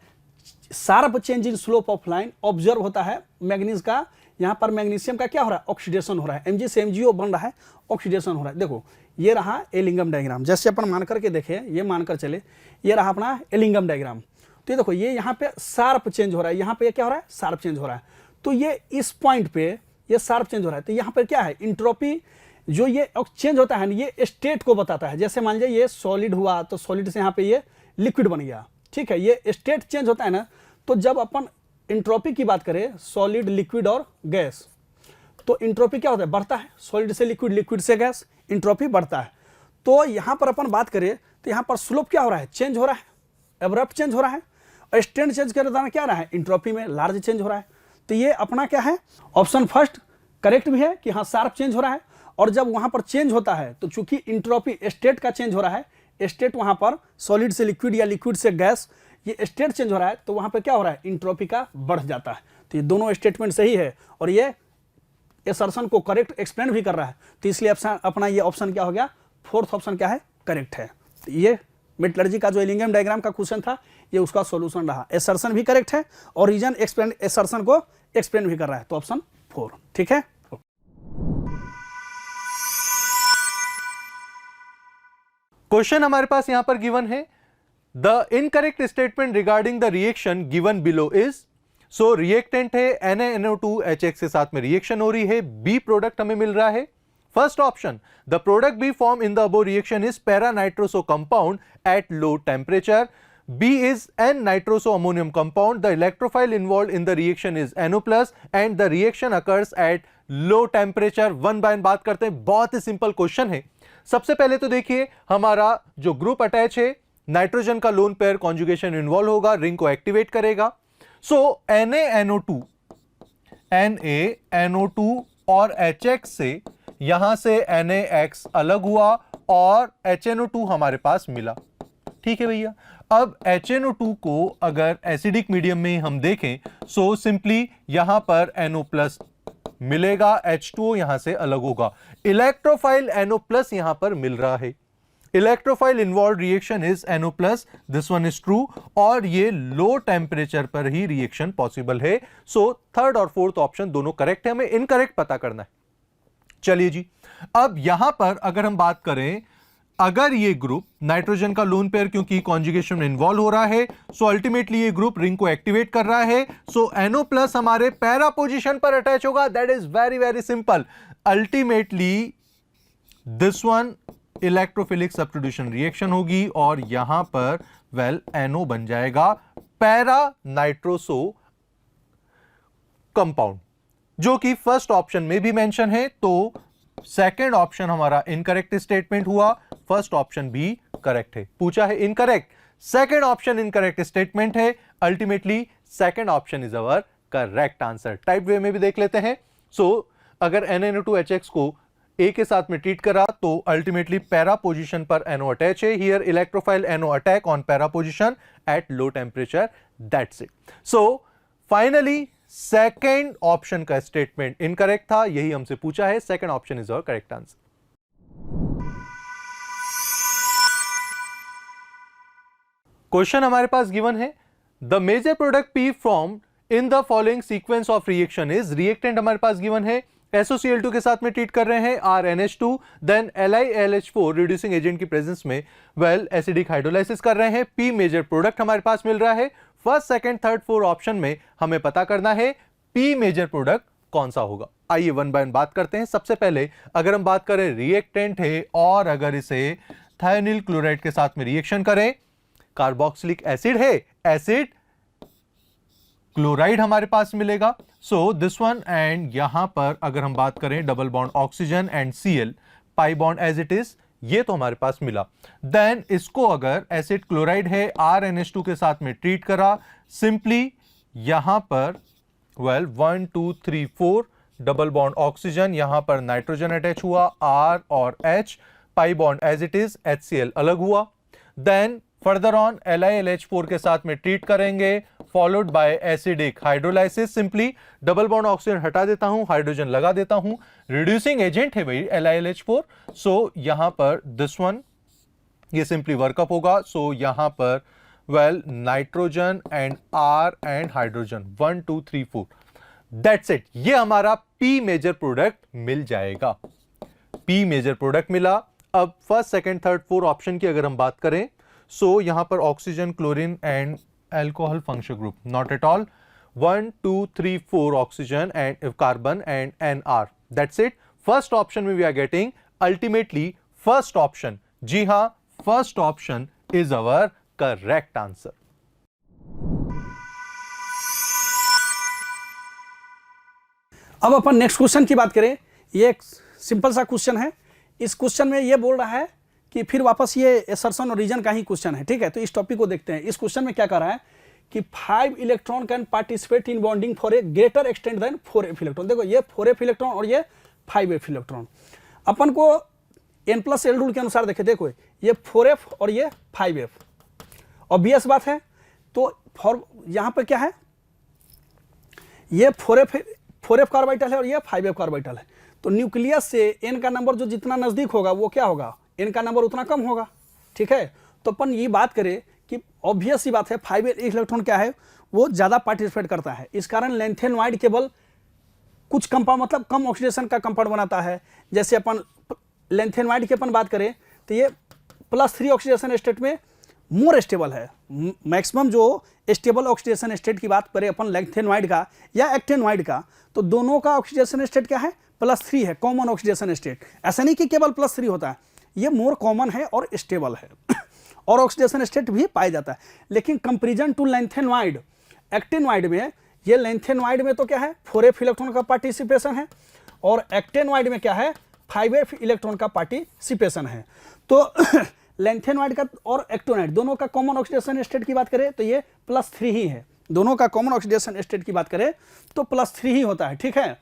sharp change in slope of line observe होता है। मैग्नीज का यहाँ पर मैग्नीशियम का क्या हो रहा है, ऑक्सीडेशन हो रहा है, mg से mgo बन रहा है, ऑक्सीडेशन हो रहा है। देखो ये रहा एलिंगम डायग्राम, जैसे अपन मान करके देखें, ये मानकर चले ये रहा अपना एलिंगम डायग्राम। तो ये देखो ये यहाँ पे शार्प चेंज हो रहा है, यहाँ पे क्या हो रहा है, शार्प चेंज हो रहा है। तो ये इस पॉइंट पे ये शार्प चेंज हो रहा है, तो यहाँ पर क्या है, इंट्रोपी जो ये चेंज होता है ना, ये स्टेट को बताता है। जैसे मान लीजिए ये सॉलिड हुआ तो सॉलिड से यहाँ पे ये लिक्विड बन गया, ठीक है, ये स्टेट चेंज होता है ना। तो जब अपन इंट्रोपी की बात करें, सॉलिड, लिक्विड और गैस, तो इंट्रोपी क्या होता है, बढ़ता है, सॉलिड से लिक्विड, लिक्विड से गैस, इंट्रोपी बढ़ता है। तो यहाँ पर अपन बात करें तो यहाँ पर स्लोप क्या हो रहा है, चेंज हो रहा है, एब्रप्ट चेंज हो रहा है, और स्टैंड चेंज कर क्या रहा है, इंट्रोपी में लार्ज चेंज हो रहा है। तो ये अपना क्या है, ऑप्शन फर्स्ट करेक्ट भी है कि हाँ शार्प चेंज हो रहा है, और जब वहां पर चेंज होता है तो चूंकि इंट्रोपी स्टेट का चेंज हो रहा है, स्टेट वहां पर सॉलिड से लिक्विड या लिक्विड से गैस, ये स्टेट चेंज हो रहा है, तो वहां पर क्या हो रहा है, इंट्रोपी का बढ़ जाता है। तो ये दोनों स्टेटमेंट सही है, और ये एसर्शन को करेक्ट एक्सप्लेन भी कर रहा है। तो इसलिए अपना ये ऑप्शन क्या हो गया, फोर्थ ऑप्शन क्या है, करेक्ट है। तो ये मेटलर्जी का जो एलिंगम डायग्राम का क्वेश्चन था, ये उसका सॉल्यूशन रहा। एसर्शन भी करेक्ट है और रीजन एक्सप्लेन एसर्शन को एक्सप्लेन भी कर रहा है, तो ऑप्शन 4 ठीक है। क्वेश्चन हमारे पास यहां पर गिवन है, the incorrect statement regarding the reaction given below is. So reactant है NaNO2HX के साथ में रिएक्शन हो रही है, बी प्रोडक्ट हमें मिल रहा है। First option, the product B form in the above reaction is para nitroso compound at low temperature, B is N-nitroso-ammonium compound. The electrophile involved in the reaction is NO+, and the reaction occurs at low temperature. One by one बात करते हैं, बहुत ही simple question है। सबसे पहले तो देखिए हमारा जो ग्रुप अटैच है, नाइट्रोजन का लोन पेयर कॉन्जुगेशन इन्वॉल्व होगा, रिंग को एक्टिवेट करेगा। सो NaNO2 और HX से यहां से NaX अलग हुआ और HNO2 हमारे पास मिला, ठीक है भैया। अब HNO2 को अगर एसिडिक मीडियम में हम देखें, सो सिंपली यहां पर NO+ मिलेगा, H2O यहां से अलग होगा, इलेक्ट्रोफाइल NO+ यहां पर मिल रहा है। Electrophile involve reaction is NO+, this one is true, और ये लो टेम्परेचर पर ही रिएक्शन पॉसिबल है। सो थर्ड और फोर्थ ऑप्शन दोनों करेक्ट है, हमें इनकरेक्ट पता करना है। चलिए जी, अब यहां पर अगर हम बात करें, अगर ये ग्रुप नाइट्रोजन का लोन पेयर क्योंकि कॉन्जुगेशन में इन्वॉल्व हो रहा है, सो अल्टीमेटली ये ग्रुप रिंग को एक्टिवेट कर रहा है, सो NO+ हमारे पैरा पोजीशन पर अटैच होगा। That is very very simple. Ultimately this one electrophilic substitution reaction होगी और यहां पर NO बन जाएगा पैरा नाइट्रोसो कंपाउंड, जो कि फर्स्ट ऑप्शन में भी मेंशन है। तो सेकंड ऑप्शन हमारा इनकरेक्ट स्टेटमेंट हुआ, फर्स्ट ऑप्शन भी करेक्ट है। पूछा है incorrect, second option incorrect statement है, ultimately second option is our correct answer. Type way में भी देख लेते हैं। सो अगर NaNO2HX को A के साथ में ट्रीट करा तो अल्टीमेटली पैरा पोजीशन पर NO अटैच है। Here electrophile NO attack on para position at low temperature, that's it. So finally second option का स्टेटमेंट इनकरेक्ट था, यही हमसे पूछा है। Second option is our correct answer. Question हमारे पास गिवन है, the major product P from in the following sequence of reaction is, reactant हमारे पास गिवन है, SOCl2 के साथ में ट्रीट कर रहे हैं RNH2, then LiLH4 reducing agent की प्रेजेंस में एसिडिक हाइड्रोलाइसिस कर रहे हैं। P मेजर प्रोडक्ट हमारे पास मिल रहा है। First, second, third, fourth option में हमें पता करना है P मेजर प्रोडक्ट कौन सा होगा। आइए वन बाय वन बात करते हैं। सबसे पहले अगर हम बात करें रिएक्टेंट है और अगर इसे थायोनिल क्लोराइड के साथ में रिएक्शन करें, कार्बोक्सिलिक एसिड है, एसिड क्लोराइड हमारे पास मिलेगा। सो दिस वन, एंड यहां पर अगर हम बात करें double bond oxygen and Cl, pi bond as it is, ये तो हमारे पास मिला। देन इसको अगर एसिड क्लोराइड है RNH2 के साथ में ट्रीट करा, सिंपली यहां पर 1 2 3 4 डबल बॉन्ड ऑक्सीजन, यहां पर नाइट्रोजन अटैच हुआ, R और H, pi bond as it is, HCl अलग हुआ। देन फर्दर ऑन LiLH4 के साथ में ट्रीट करेंगे, followed by acidic hydrolysis. Simply double bond oxygen हटा देता हूं, हाइड्रोजन लगा देता हूं, रिड्यूसिंग एजेंट है भाई LiLH4। सो यहां पर दिस वन, ये सिंपली वर्कअप होगा। सो यहां पर nitrogen and R and hydrogen 1 2 3 4, that's it. ये हमारा P मेजर प्रोडक्ट मिल जाएगा। P मेजर प्रोडक्ट मिला। अब first, second, third, fourth option की अगर हम बात करें, सो यहां पर oxygen, chlorine and alcohol functional group, not at all. 1 2 3 4 oxygen and carbon and NR, that's it. First option में we are getting ultimately first option. जी हां, first option is our correct answer. अब अपन next question की बात करें। ये एक सिंपल सा क्वेश्चन है। इस क्वेश्चन में ये बोल रहा है कि फिर वापस ये एसर्शन और रीजन का ही क्वेश्चन है, ठीक है। तो इस टॉपिक को देखते हैं। इस क्वेश्चन में क्या कर रहा है कि 5 electron can participate in bonding for a greater extent than 4f electron. देखो ये 4f इलेक्ट्रॉन और ये 5f इलेक्ट्रॉन। अपन को N+L रूल के अनुसार देखे, देखो ये 4f और ये 5f, ऑब्वियस बात है। तो फॉर यहाँ पर क्या है, ये 4f कार्बाइटल है और ये 5f कार्बाइटल है। तो न्यूक्लियस से n का नंबर जो जितना नजदीक होगा वो क्या होगा, n का नंबर उतना कम होगा, ठीक है। तो अपन ये बात करें कि ऑब्वियस सी बात है 5f इलेक्ट्रॉन क्या है, वो ज्यादा पार्टिसिपेट करता है। इस कारण लेंथेन वाइड केबल कुछ कंपाउंड, मतलब कम ऑक्सीडेशन का कंपाउंड बनाता है। जैसे अपन लेंथेन वाइड की अपन बात करें तो ये +3 ऑक्सीडेशन स्टेट में मोर स्टेबल है। मैक्सिमम जो स्टेबल ऑक्सीडेशन स्टेट की बात करें अपन लेंथेन वाइड का या एक्टेन वाइड का, तो दोनों का ऑक्सीडेशन स्टेट क्या है, +3 है, कॉमन ऑक्सीडेशन स्टेट। ऐसा नहीं कि केवल +3 होता है, ये मोर कॉमन है और स्टेबल है और ऑक्सीडेशन स्टेट भी पाया जाता है। लेकिन कंपेरिजन टू लेंथेन वाइड, एक्टेन वाइड में, ये लेंथेन वाइड में तो क्या है 4f इलेक्ट्रॉन का पार्टिसिपेशन है और एक्टेन वाइड में क्या है 5f इलेक्ट्रॉन का पार्टिसिपेशन है। तो लेंथेन वाइड का और एक्टेनोइड दोनों का कॉमन ऑक्सीडेशन स्टेट की बात करें तो ये +3 ही है। दोनों का कॉमन ऑक्सीडेशन स्टेट की बात करें तो +3 ही होता है, ठीक है।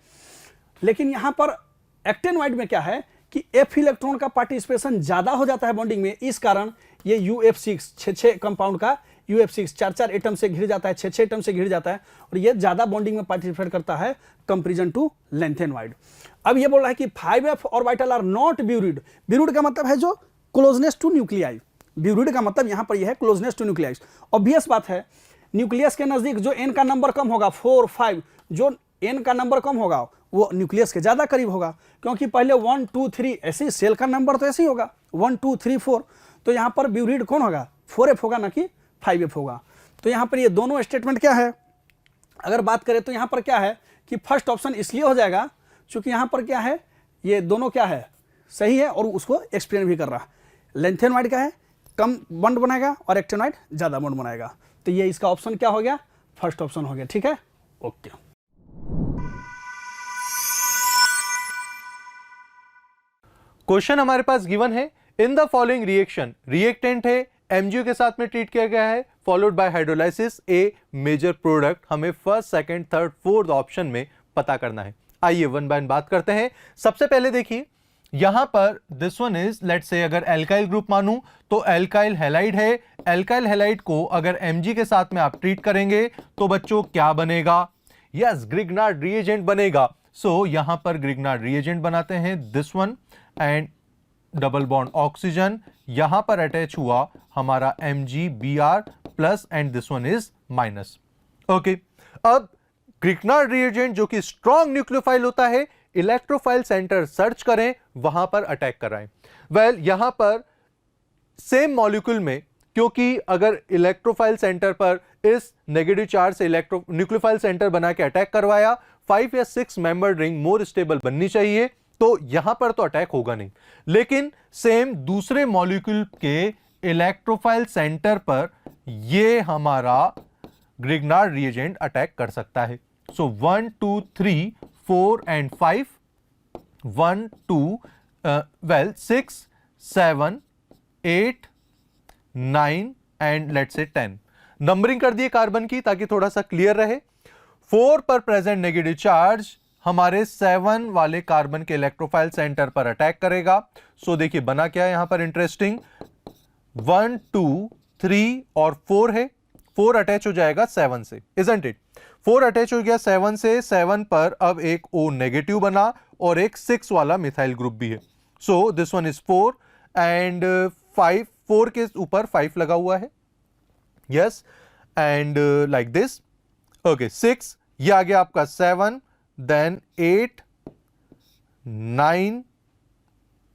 लेकिन यहां पर एक्टेन वाइड में क्या है कि f इलेक्ट्रॉन का पार्टिसिपेशन ज्यादा हो जाता है बॉन्डिंग में। इस कारण ये UF6 6 कंपाउंड का UF6 4 एटम से घिर जाता है, 6 एटम से घिर जाता है और ये ज्यादा बॉन्डिंग में पार्टिसिपेट करता है कंपेरिजन टू लेंथेन वाइड। अब ये बोल रहा है कि 5f orbital are not buried. Buried का मतलब है जो क्लोजनेस टू न्यूक्लियाई। ब्यूरिड का मतलब यहां पर यह है क्लोजनेस टू न्यूक्लियाई। ऑब्वियस बात है, न्यूक्लियस के नजदीक जो n का नंबर कम होगा 4 5, जो n का नंबर कम होगा वो न्यूक्लियस के ज्यादा करीब होगा, क्योंकि पहले 1 2 3 ऐसे सेल का नंबर तो ऐसे ही होगा 1 2 3 4। तो यहाँ पर ब्यूरिड कौन होगा, 4f होगा, ना कि 5f होगा। तो यहाँ पर ये दोनों स्टेटमेंट क्या है, अगर बात करें तो यहाँ पर क्या है कि फर्स्ट ऑप्शन इसलिए हो जाएगा क्योंकि यहाँ पर क्या है, ये दोनों क्या है सही है और उसको एक्सप्लेन भी कर रहा है। लेंथेन वाइड का है कम बॉन्ड बनाएगा और एक्टेनोइड ज्यादा बॉन्ड बनाएगा। तो ये इसका ऑप्शन क्या हो गया, फर्स्ट ऑप्शन हो गया, ठीक है, ओके। क्वेश्चन हमारे पास गिवन है, in the following reaction, reactant है MgO के साथ में ट्रीट किया गया है, followed by hydrolysis, A major product हमें first, second, third, fourth option में पता करना है। आइए वन बाय वन बात करते हैं। सबसे पहले देखिए यहां पर this one is, let's say अगर एल्काइल ग्रुप मानूं तो एल्काइल हैलाइड है। एल्काइल हैलाइड को अगर Mg के साथ में आप ट्रीट करेंगे तो बच्चों क्या बनेगा, यस ग्रिग्नार्ड रिएजेंट बनेगा। सो यहां पर ग्रिग्नार्ड रिएजेंट बनाते हैं, this one, and double bond oxygen यहां पर अटैच हुआ हमारा MgBr plus and this one is minus. Okay, अब ग्रिग्नार्ड रिएजेंट जो कि स्ट्रॉन्ग न्यूक्लियोफाइल होता है, इलेक्ट्रोफाइल सेंटर सर्च करें, वहां पर अटैक कराएं। वेल यहां पर सेम मॉलिक्यूल में, क्योंकि अगर इलेक्ट्रोफाइल सेंटर पर इस नेगेटिव चार्ज से न्यूक्लियोफाइल सेंटर बना के अटैक करवाया, 5 या 6 मेंबर्ड रिंग मोर स्टेबल बननी चाहिए, तो यहां पर तो अटैक होगा नहीं। लेकिन सेम दूसरे मॉलिक्यूल के इलेक्ट्रोफाइल सेंटर पर ये हमारा ग्रिग्नार्ड रिएजेंट अटैक कर सकता है। सो 1 2 3 4 and 5, 1 2 6 7 8 9 and let's say 10 numbering कर दिए कार्बन की ताकि थोड़ा सा क्लियर रहे। 4 पर प्रेजेंट नेगेटिव चार्ज हमारे 7 वाले कार्बन के इलेक्ट्रोफाइल सेंटर पर अटैक करेगा। सो देखिए बना क्या है यहां पर इंटरेस्टिंग, 1 2 3 और 4 है, 4 अटैच हो जाएगा 7 से, इजंट इट? 4 अटैच हो गया 7 से, 7 पर अब एक O नेगेटिव बना और एक 6 वाला मिथाइल ग्रुप भी है। So this one is 4 and 5, 4 के ऊपर 5 लगा हुआ है, yes, and like this. Okay, 6, ये आ गया आपका 7, then 8 9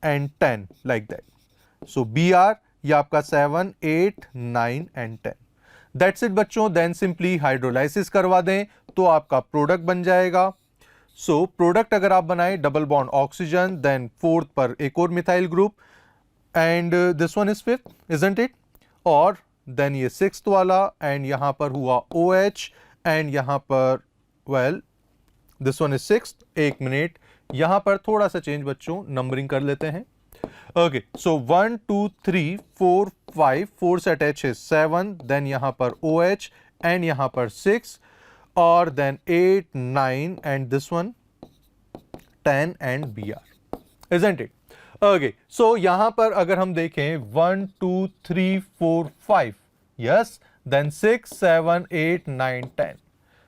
and 10 like that. So Br ये आपका 7 8 9 एंड 10। दैट्स इट बच्चों। देन सिंपली हाइड्रोलाइसिस करवा दें तो आपका प्रोडक्ट बन जाएगा। सो प्रोडक्ट अगर आप बनाएं, double bond oxygen, then 4th पर एक और methyl group and this one is 5th, isn't it? और देन ये 6th वाला एंड यहां पर हुआ OH एंड यहां पर well this one is 6th। 1 minute, यहां पर थोड़ा सा चेंज बच्चों, नंबरिंग कर लेते हैं। ओके, सो 1 2 3 4 5, 4 से अटैच है 7, देन यहां पर OH एंड यहां पर 6 और then 8 9 and this one 10 and Br, isn't it? Okay, so यहां पर अगर हम देखें 1 2 3 4 5, यस, देन 6 7 8 9 10,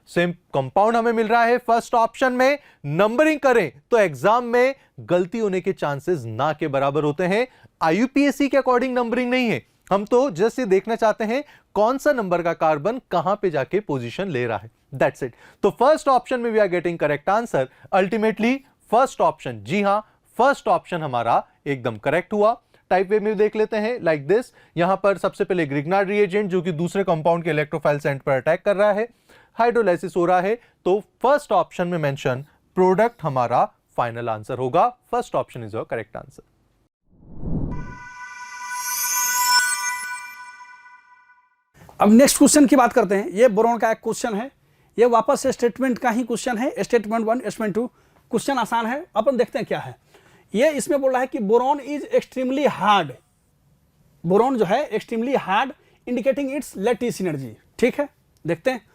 सेम कंपाउंड हमें मिल रहा है फर्स्ट ऑप्शन में। नंबरिंग करें तो एग्जाम में गलती होने के चांसेस ना के बराबर होते हैं। IUPAC के अकॉर्डिंग नंबरिंग नहीं है, हम तो जस्ट ये देखना चाहते हैं कौन सा नंबर का कार्बन कहां पे जाके पोजीशन ले रहा है, दैट्स इट। तो फर्स्ट ऑप्शन में we are getting correct answer, ultimately first option. जी हां, फर्स्ट ऑप्शन हमारा एकदम करेक्ट हुआ। टाइप वे में देख लेते हैं लाइक दिस। यहां पर सबसे पहले ग्रिग्नार्ड रिएजेंट जो कि दूसरे कंपाउंड के इलेक्ट्रोफाइल सेंटर पर अटैक कर रहा है, हाइड्रोलाइसिस हो रहा है, तो फर्स्ट ऑप्शन में मेंशन प्रोडक्ट हमारा फाइनल आंसर होगा। First option is your correct answer. अब नेक्स्ट क्वेश्चन की बात करते हैं। ये बोरॉन का एक क्वेश्चन है, ये वापस से स्टेटमेंट का ही क्वेश्चन है, स्टेटमेंट 1 स्टेटमेंट 2। क्वेश्चन आसान है, अपन देखते हैं क्या है। ये इसमें बोल रहा है कि boron is extremely hard, boron जो है extremely hard indicating it's lattice energy, ठीक है, देखते हैं।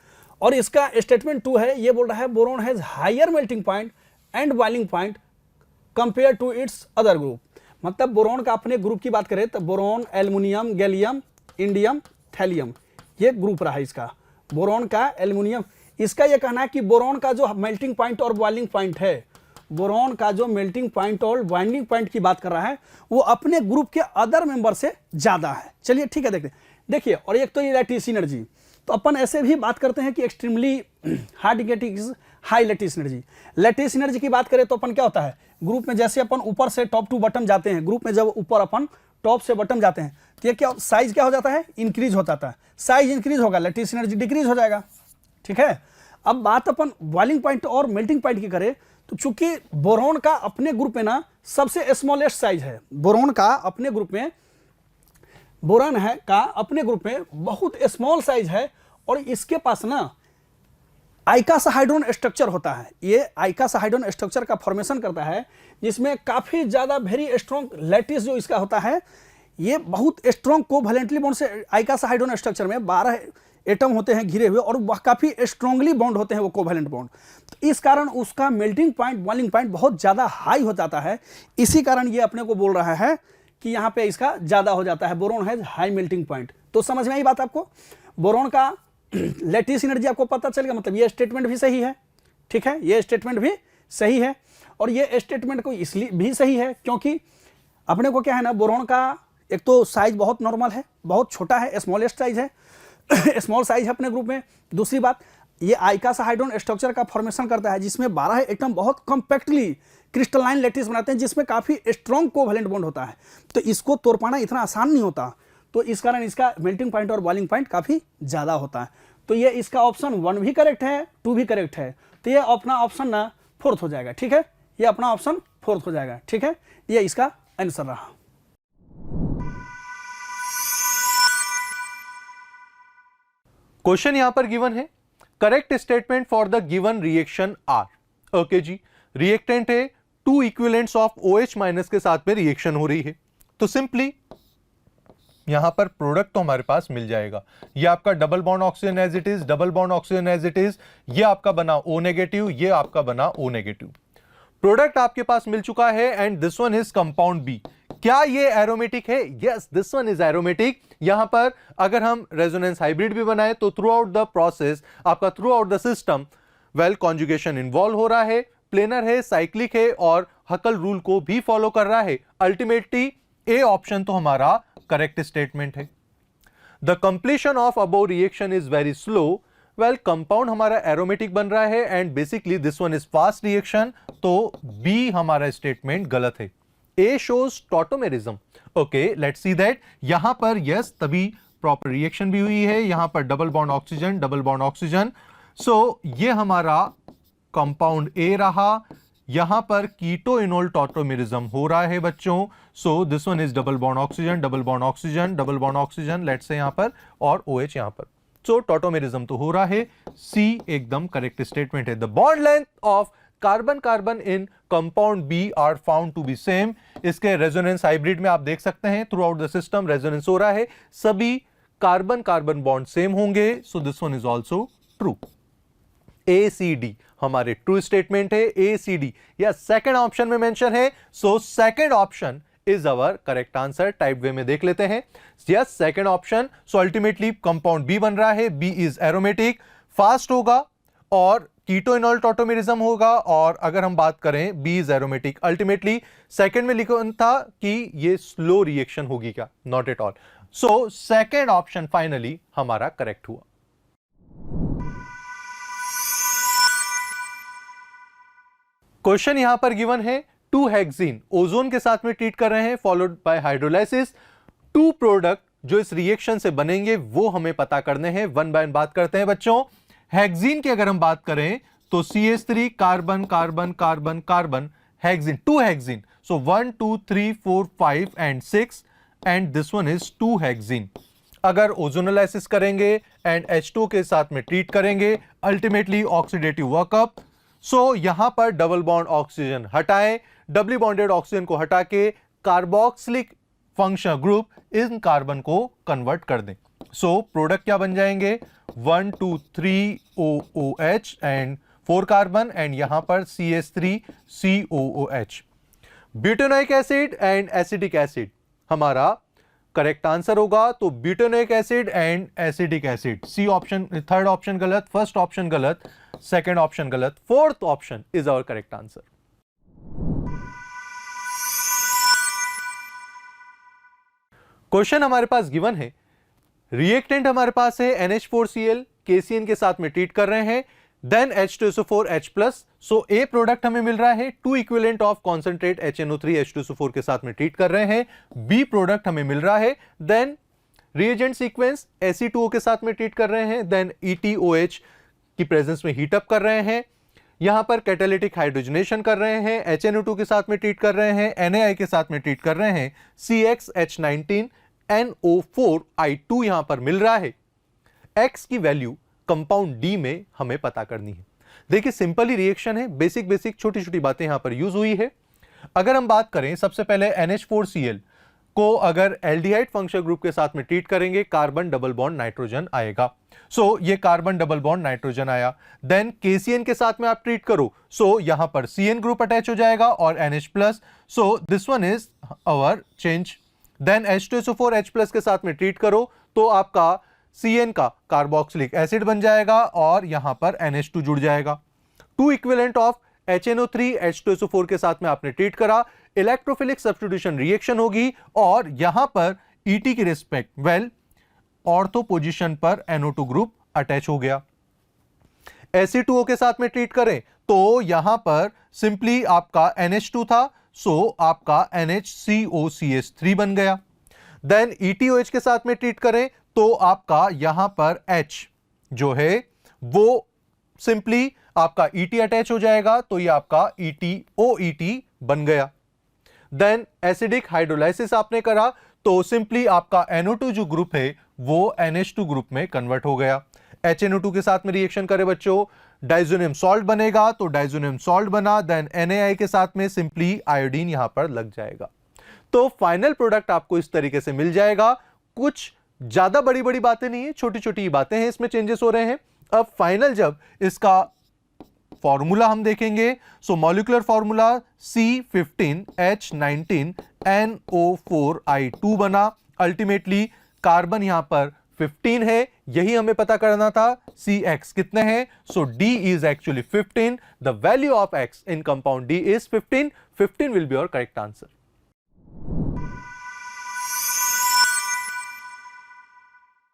और इसका स्टेटमेंट 2 है, ये बोल रहा है boron has higher melting point and boiling point compare to its other group. मतलब बोरॉन का अपने ग्रुप की बात करें तो boron, aluminium, gallium, indium, thallium, ये ग्रुप रहा इसका, बोरॉन का, एल्युमिनियम। इसका ये कहना है कि बोरॉन का जो मेल्टिंग पॉइंट और बॉइलिंग पॉइंट है, बोरॉन का जो मेल्टिंग पॉइंट और बॉइलिंग पॉइंट की बात कर रहा है, वो अपने ग्रुप के अदर मेंबर से ज्यादा है। चलिए ठीक है, देखते हैं। देखिए, और एक तो ये लैटिस एनर्जी, तो अपन ऐसे भी बात करते हैं कि extremely hard indicating high lattice energy. Lattice energy की बात करें तो अपन क्या होता है, ग्रुप में जैसे अपन ऊपर से टॉप टू बटन जाते हैं, ग्रुप में जब ऊपर अपन टॉप से बटन जाते हैं तो ये क्या साइज क्या हो जाता है, इंक्रीज हो जाता है। साइज इंक्रीज होगा, लैटिस एनर्जी डिक्रीज हो जाएगा, ठीक है। अब बात अपन बॉइलिंग पॉइंट और मेल्टिंग पॉइंट की करें तो चूंकि बोरॉन का अपने ग्रुप में ना सबसे स्मॉलेस्ट साइज है, बोरॉन का अपने ग्रुप में, बोरॉन है का अपने ग्रुप में बहुत स्मॉल साइज है, और इसके पास ना आइकासाहाइड्रोन स्ट्रक्चर होता है। ये आइकासाहाइड्रोन स्ट्रक्चर का फॉर्मेशन करता है, जिसमें काफी ज्यादा वेरी स्ट्रॉन्ग लैटिस जो इसका होता है, ये बहुत स्ट्रॉन्ग कोवैलेंटली बॉन्ड से आइकासाहाइड्रोन स्ट्रक्चर में 12 एटम होते हैं घिरे हुए, और वह काफी स्ट्रांगली बॉन्ड होते हैं वो कोवैलेंट बॉन्ड। तो इस कारण उसका मेल्टिंग पॉइंट, बॉइलिंग पॉइंट बहुत ज्यादा हाई हो जाता है। इसी कारण ये अपने को बोल रहा है कि यहाँ पे इसका ज्यादा हो जाता है, boron has high melting point. तो समझ में आई बात आपको, बोरॉन का लैटिस एनर्जी आपको पता चलेगा, मतलब ये स्टेटमेंट भी सही है, ठीक है, ये स्टेटमेंट भी सही है। और ये स्टेटमेंट को इसलिए भी सही है क्योंकि अपने को क्या है ना, बोरॉन का एक तो साइज बहुत नॉर्मल है, बहुत छोटा है, स्मॉलेस्ट साइज है, स्मॉल साइज है अपने ग्रुप में। दूसरी बात, ये आइकासाहाइड्रोन स्ट्रक्चर का फॉर्मेशन करता है, जिसमें 12 एकदम बहुत कॉम्पैक्टली क्रिस्टलाइन लैटिस बनाते हैं, जिसमें काफ़ी स्ट्रॉन्ग कोवैलेंट बॉन्ड होता है। तो इसको तोड़ पाना इतना आसान नहीं होता, तो इस कारण इसका मेल्टिंग पॉइंट और बॉइलिंग पॉइंट काफ़ी ज़्यादा होता है। तो ये इसका ऑप्शन 1 भी करेक्ट है, 2 भी करेक्ट है, तो ये अपना ऑप्शन ना 4th हो जाएगा। ठीक है, ये अपना ऑप्शन 4th हो जाएगा। ठीक है, ये इसका आंसर रहा। क्वेश्चन यहां पर गिवन है, correct statement for the given reaction are. Okay जी, रिएक्टेंट है, 2 इक्विवेलेंट्स ऑफ OH माइनस के साथ में रिएक्शन हो रही है। तो सिंपली यहां पर प्रोडक्ट तो हमारे पास मिल जाएगा। ये आपका double bond oxygen as it is, double bond oxygen as it is, ये आपका बना O नेगेटिव, ये आपका बना O नेगेटिव। प्रोडक्ट आपके पास मिल चुका है and this one is compound B. क्या ये एरोमेटिक है? Yes, this one is aromatic. यहां पर अगर हम रेजोनेंस हाइब्रिड भी बनाए तो थ्रू आउट द प्रोसेस, आपका throughout the system well conjugation involve हो रहा है, प्लेनर है, साइक्लिक है और हकल रूल को भी फॉलो कर रहा है। अल्टीमेटली ए ऑप्शन तो हमारा करेक्ट स्टेटमेंट है। The completion of above reaction is very slow. Well, compound हमारा एरोमेटिक बन रहा है and basically this one is fast reaction, तो बी हमारा स्टेटमेंट गलत है। A shows tautomerism. Okay, let's see that. यहां पर यस, तभी प्रॉपर रिएक्शन भी हुई है। यहां पर double bond oxygen, double bond oxygen, so ये हमारा कंपाउंड ए रहा। यहां पर कीटो इनोल टॉटोमेरिज्म हो रहा है बच्चों, सो this one is double bond oxygen, double bond oxygen, double bond oxygen, let's say यहां पर, और OH यहां पर, सो टॉटोमेरिज्म तो हो रहा है। सी एकदम करेक्ट स्टेटमेंट है। The bond length of carbon carbon in compound B are found to be same. इसके रेजोनेंस हाइब्रिड में आप देख सकते हैं throughout the system resonance हो रहा है, सभी कार्बन कार्बन बॉन्ड सेम होंगे, so this one is also true. ACD हमारे ट्रू स्टेटमेंट है। ACD या सेकंड ऑप्शन में मेंशन है, so second option is our correct answer. Type way में देख लेते हैं। Yes, second option. So ultimately compound B बन रहा है, बी इज एरोमेटिक, फास्ट होगा और कीटो इनोल टॉटोमेरिज्म होगा। और अगर हम बात करें B is aromatic, ultimately second में लिखा था कि ये स्लो रिएक्शन होगी क्या? Not at all. So second option finally हमारा करेक्ट हुआ। क्वेश्चन यहां पर गिवन है, 2 हेक्सीन ओजोन के साथ में ट्रीट कर रहे हैं फॉलोड बाय हाइड्रोलाइसिस। 2 प्रोडक्ट जो इस रिएक्शन से बनेंगे वो हमें पता करने हैं। वन बाय वन बात करते हैं बच्चों। हेक्सीन की अगर हम बात करें तो CH3 carbon carbon carbon carbon, hexene 2 hexene, so 1 2 3 4 5 and 6 and this one is 2 hexene. अगर ओजोनोलाइसिस करेंगे एंड H2 के साथ में ट्रीट करेंगे, अल्टीमेटली ऑक्सीडेटिव वर्कअप। सो यहां पर डबल बॉन्ड ऑक्सीजन हटाएं, डबली बॉन्डेड ऑक्सीजन को हटा के carboxylic functional group in carbon को कन्वर्ट कर दें। सो प्रोडक्ट क्या बन जाएंगे? 1 2 3 OOH एंड 4 कार्बन एंड यहां पर CH3 COOH। Butanoic acid and acidic acid हमारा करेक्ट आंसर होगा। तो butanoic acid and acidic acid, C option, third option गलत, फर्स्ट ऑप्शन गलत, सेकंड ऑप्शन गलत, fourth option is our correct answer. Question हमारे पास गिवन है, रिएक्टेंट हमारे पास है NH4Cl, KCN के साथ में ट्रीट कर रहे हैं, देन H2SO4H+, सो ए प्रोडक्ट हमें मिल रहा है 2 equivalent of concentrate HNO3 H2SO4 के साथ में ट्रीट कर रहे हैं। बी प्रोडक्ट हमें मिल रहा है, देन रिएजेंट सीक्वेंस Ac2O के साथ में ट्रीट कर रहे हैं, देन ETOH की प्रेजेंस में हीटअप कर रहे हैं, यहां पर कैटालिटिक हाइड्रोजनेशन कर रहे हैं, HNO2 के साथ में ट्रीट कर रहे हैं, NaI के साथ में ट्रीट कर रहे हैं, CXH19 NO4I2 यहां पर मिल रहा है। X की वैल्यू कंपाउंड डी में हमें पता करनी है। देखिए सिंपल ही रिएक्शन है, बेसिक छोटी छोटी बातें यहां पर यूज हुई है। अगर हम बात करें सबसे पहले NH4Cl को अगर एल्डिहाइड फंक्शनल ग्रुप के साथ में ट्रीट करेंगे, कार्बन डबल बॉन्ड नाइट्रोजन आएगा। सो ये कार्बन डबल बॉन्ड नाइट्रोजन आया। देन KCN के साथ में आप ट्रीट करो, सो यहां पर CN ग्रुप अटैच हो जाएगा और NH+, so this one is our change. Then H2SO4H+ के साथ में ट्रीट करो तो आपका CN का कार्बोक्सिलिक एसिड बन जाएगा और यहां पर NH2 जुड़ जाएगा। 2 इक्विवेलेंट ऑफ HNO3 H2SO4 के साथ में आपने ट्रीट करा, इलेक्ट्रोफिलिक सब्स्टिट्यूशन रिएक्शन होगी और यहां पर ET की रिस्पेक्ट ऑर्थो पोजीशन पर NO2 ग्रुप अटैच हो गया। Ac2O के साथ में ट्रीट करें तो यहां पर सिंपली आपका NH2 था, सो आपका NHCOCH3 बन गया। देन ETOH के साथ में ट्रीट करें तो आपका यहां पर H जो है वो सिंपली आपका ET अटैच हो जाएगा, तो ये आपका ETOET बन गया। देन एसिडिक हाइड्रोलाइसिस आपने करा तो सिंपली आपका NO2 जो ग्रुप है वो NH2 ग्रुप में कन्वर्ट हो गया। HNO2 के साथ में रिएक्शन करे बच्चों, डाइजोनियम सॉल्ट बनेगा, तो डाइजोनियम सॉल्ट बना, देन NaI के साथ में सिंपली आयोडीन यहां पर लग जाएगा। तो फाइनल प्रोडक्ट आपको इस तरीके से मिल जाएगा। कुछ ज्यादा बड़ी बड़ी बातें नहीं है, छोटी छोटी बातें हैं, इसमें चेंजेस हो रहे हैं। अब फाइनल जब इसका फॉर्मूला हम देखेंगे, सो मॉलिक्यूलर फॉर्मूला C15H19NO4I2 बना। अल्टीमेटली कार्बन यहां पर 15 है, यही हमें पता करना था। CX कितने हैं? सो D is actually 15. The value of X in compound D is 15. 15 will be your correct answer.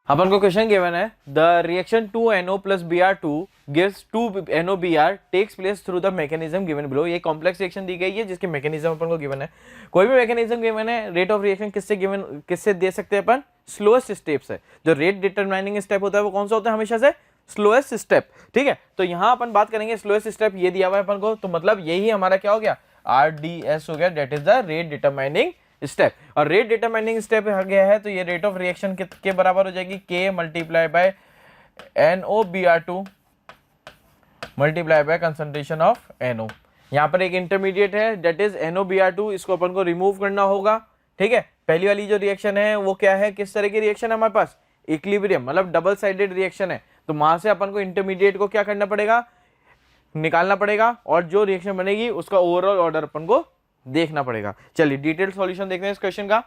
अपन को क्वेश्चन गिवन है the reaction 2NO plus Br2 gives 2NOBr takes place through the mechanism given below। ये complex reaction दी गई है जिसके mechanism अपन को given है। कोई भी मैकेनिज्म गिवन है, रेट ऑफ रिएक्शन किससे दे सकते हैं अपन? स्लोएस्ट स्टेप से। जो रेट डिटरमाइनिंग स्टेप होता है वो कौन सा होता है? हमेशा से स्लोएस्ट स्टेप। ठीक है, तो यहाँ अपन बात करेंगे स्लोएस्ट स्टेप, ये दिया हुआ है अपन को, तो मतलब यही हमारा क्या हो गया? RDS हो गया, that is the rate determining step. और रेट डिटरमाइनिंग स्टेप आ गया है तो ये रेट ऑफ रिएक्शन के बराबर हो जाएगी K multiply by NOBr2 multiply by concentration of NO। यहाँ पर एक इंटरमीडिएट है डेट इज NOBr2, इसको अपन को रिमूव करना होगा। ठीक है, पहली वाली जो रिएक्शन है वो क्या है, किस तरह की रिएक्शन है हमारे पास? इक्विलिब्रियम, मतलब डबल साइडेड रिएक्शन है, तो वहां से अपन को इंटरमीडिएट को क्या करना पड़ेगा? निकालना पड़ेगा, और जो रिएक्शन बनेगी उसका ओवरऑल ऑर्डर अपन को देखना पड़ेगा। चलिए डिटेल सॉल्यूशन देखते हैं इस क्वेश्चन का।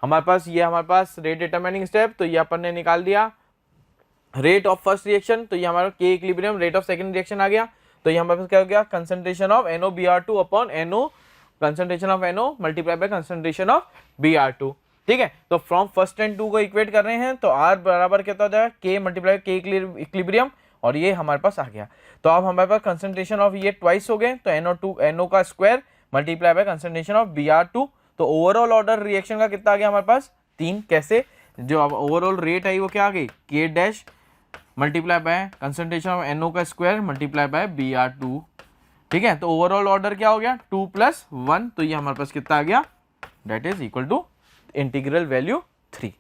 हमारे पास रेट डिटरमाइनिंग स्टेप, तो ये अपन ने निकाल दिया। रेट ऑफ फर्स्ट रिएक्शन, तो ये हमारा K equilibrium. Rate of second reaction आ गया, तो ये हमारे पास क्या हो गया? Concentration of NOBr2 upon NO, concentration of NO multiply by concentration of Br2। ठीक है, तो फ्रॉम फर्स्ट एंड टू को इक्वेट कर रहे हैं, तो R बराबर कितना हो जाएगा? K मल्टीप्लाई K इक्विलिब्रियम, और ये हमारे पास आ गया। तो अब हमारे पास कंसंट्रेशन ऑफ ये ट्वाइस हो गए, तो NO का square multiply by concentration of Br2। तो ओवरऑल ऑर्डर रिएक्शन का कितना आ गया हमारे पास? 3। कैसे? जो अब ओवरऑल रेट आई वो क्या आ गई? K dash multiply by concentration of NO का स्क्वायर मल्टीप्लाई बाय Br2। ठीक है, तो ओवरऑल ऑर्डर क्या हो गया? 2 + 1, तो ये हमारे पास कितना आ गया? That is equal to integral value 3।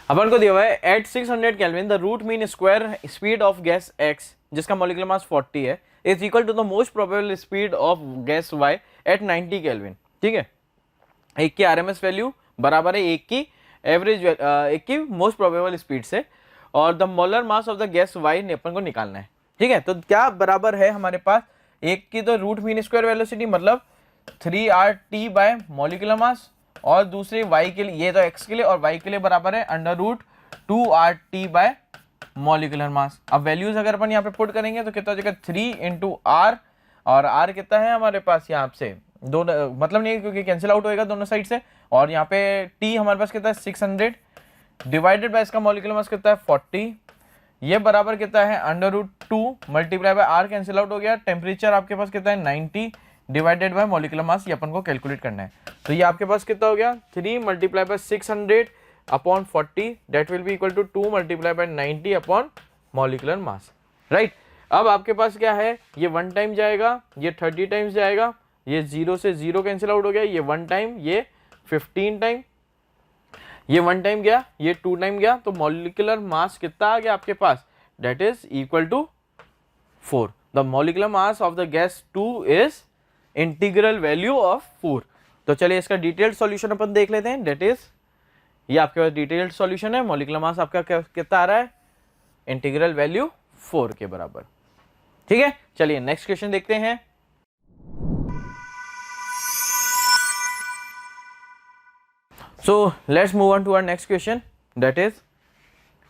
अपन को दिया हुआ है at 600 kelvin the root mean square speed of gas x, जिसका मॉलिक्यूलर मास 40 है, is equal to the most probable speed of gas y at 90 kelvin. ठीक है, एक की RMS वैल्यू बराबर है एक की एवरेज, एक की मोस्ट प्रोबेबल स्पीड से, और the molar mass of the gas y ने अपन को निकालना है। ठीक है, तो क्या बराबर है हमारे पास? एक की तो रूट मीन स्क्वायर वेलोसिटी मतलब 3RT बाय मॉलिक्यूलर मास, और दूसरे y के लिए, ये तो x के लिए, और y के लिए बराबर है √2RT बाय मॉलिक्यूलर मास। अब वैल्यूज अगर अपन यहाँ पे पुट करेंगे तो कितना हो जाएगा? 3 × R, और R कितना है हमारे पास यहाँ से? दोनों मतलब नहीं, क्योंकि कैंसिल आउट होएगा दोनों साइड से, और यहाँ पे T हमारे पास कितना है? 600 डिवाइडेड बाय इसका मॉलिक्यूलर मास कितना है? 40। ये बराबर कितना है? √2 multiply bye R cancel out हो गया। टेम्परेचर आपके पास कितना है? 90 डिवाइडेड बाय मॉलिक्यूलर मास, ये अपन को कैलकुलेट करना है। तो ये आपके पास कितना हो गया? 3 multiply by 600 upon 40, that will be equal to 2 multiply by 90 upon molecular mass. Right, अब आपके पास क्या है? ये 1 टाइम जाएगा, ये 30 टाइम्स जाएगा, ये 0 से 0 कैंसिल आउट हो गया, ये 1 टाइम, ये 15 टाइम, ये 1 टाइम गया, ये 2 टाइम गया, तो मॉलिक्यूलर मास कितना आ गया आपके पास? That is equal to 4। The molecular mass of the gas 2 is integral value of 4। तो चलिए इसका डिटेल्ड सॉल्यूशन अपन देख लेते हैं। दैट इज, ये आपके पास डिटेल्ड सॉल्यूशन है। मॉलिक्यूलर मास आपका कितना आ रहा है? इंटीग्रल वैल्यू 4 के बराबर। ठीक है, चलिए नेक्स्ट क्वेश्चन देखते हैं। So let's move on to our next question, that is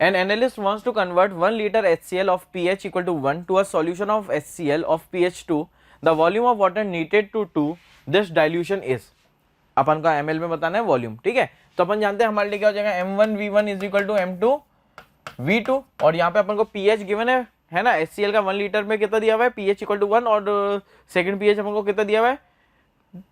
An analyst wants to convert 1 liter HCl of pH equal to 1 to a solution of HCl of pH 2. The volume of water needed to do this dilution is. अपन का ml में बताना है volume, ठीक है। तो अपन जानते हैं हमारे लिए क्या हो जाएगा, m1 v1 is equal to m2 v2, और यहाँ पे अपन को pH गिवन है ना, HCl का 1 लीटर में कितना दिया हुआ है, pH इक्वल टू 1, और सेकंड pH अपन को कितना दिया हुआ है,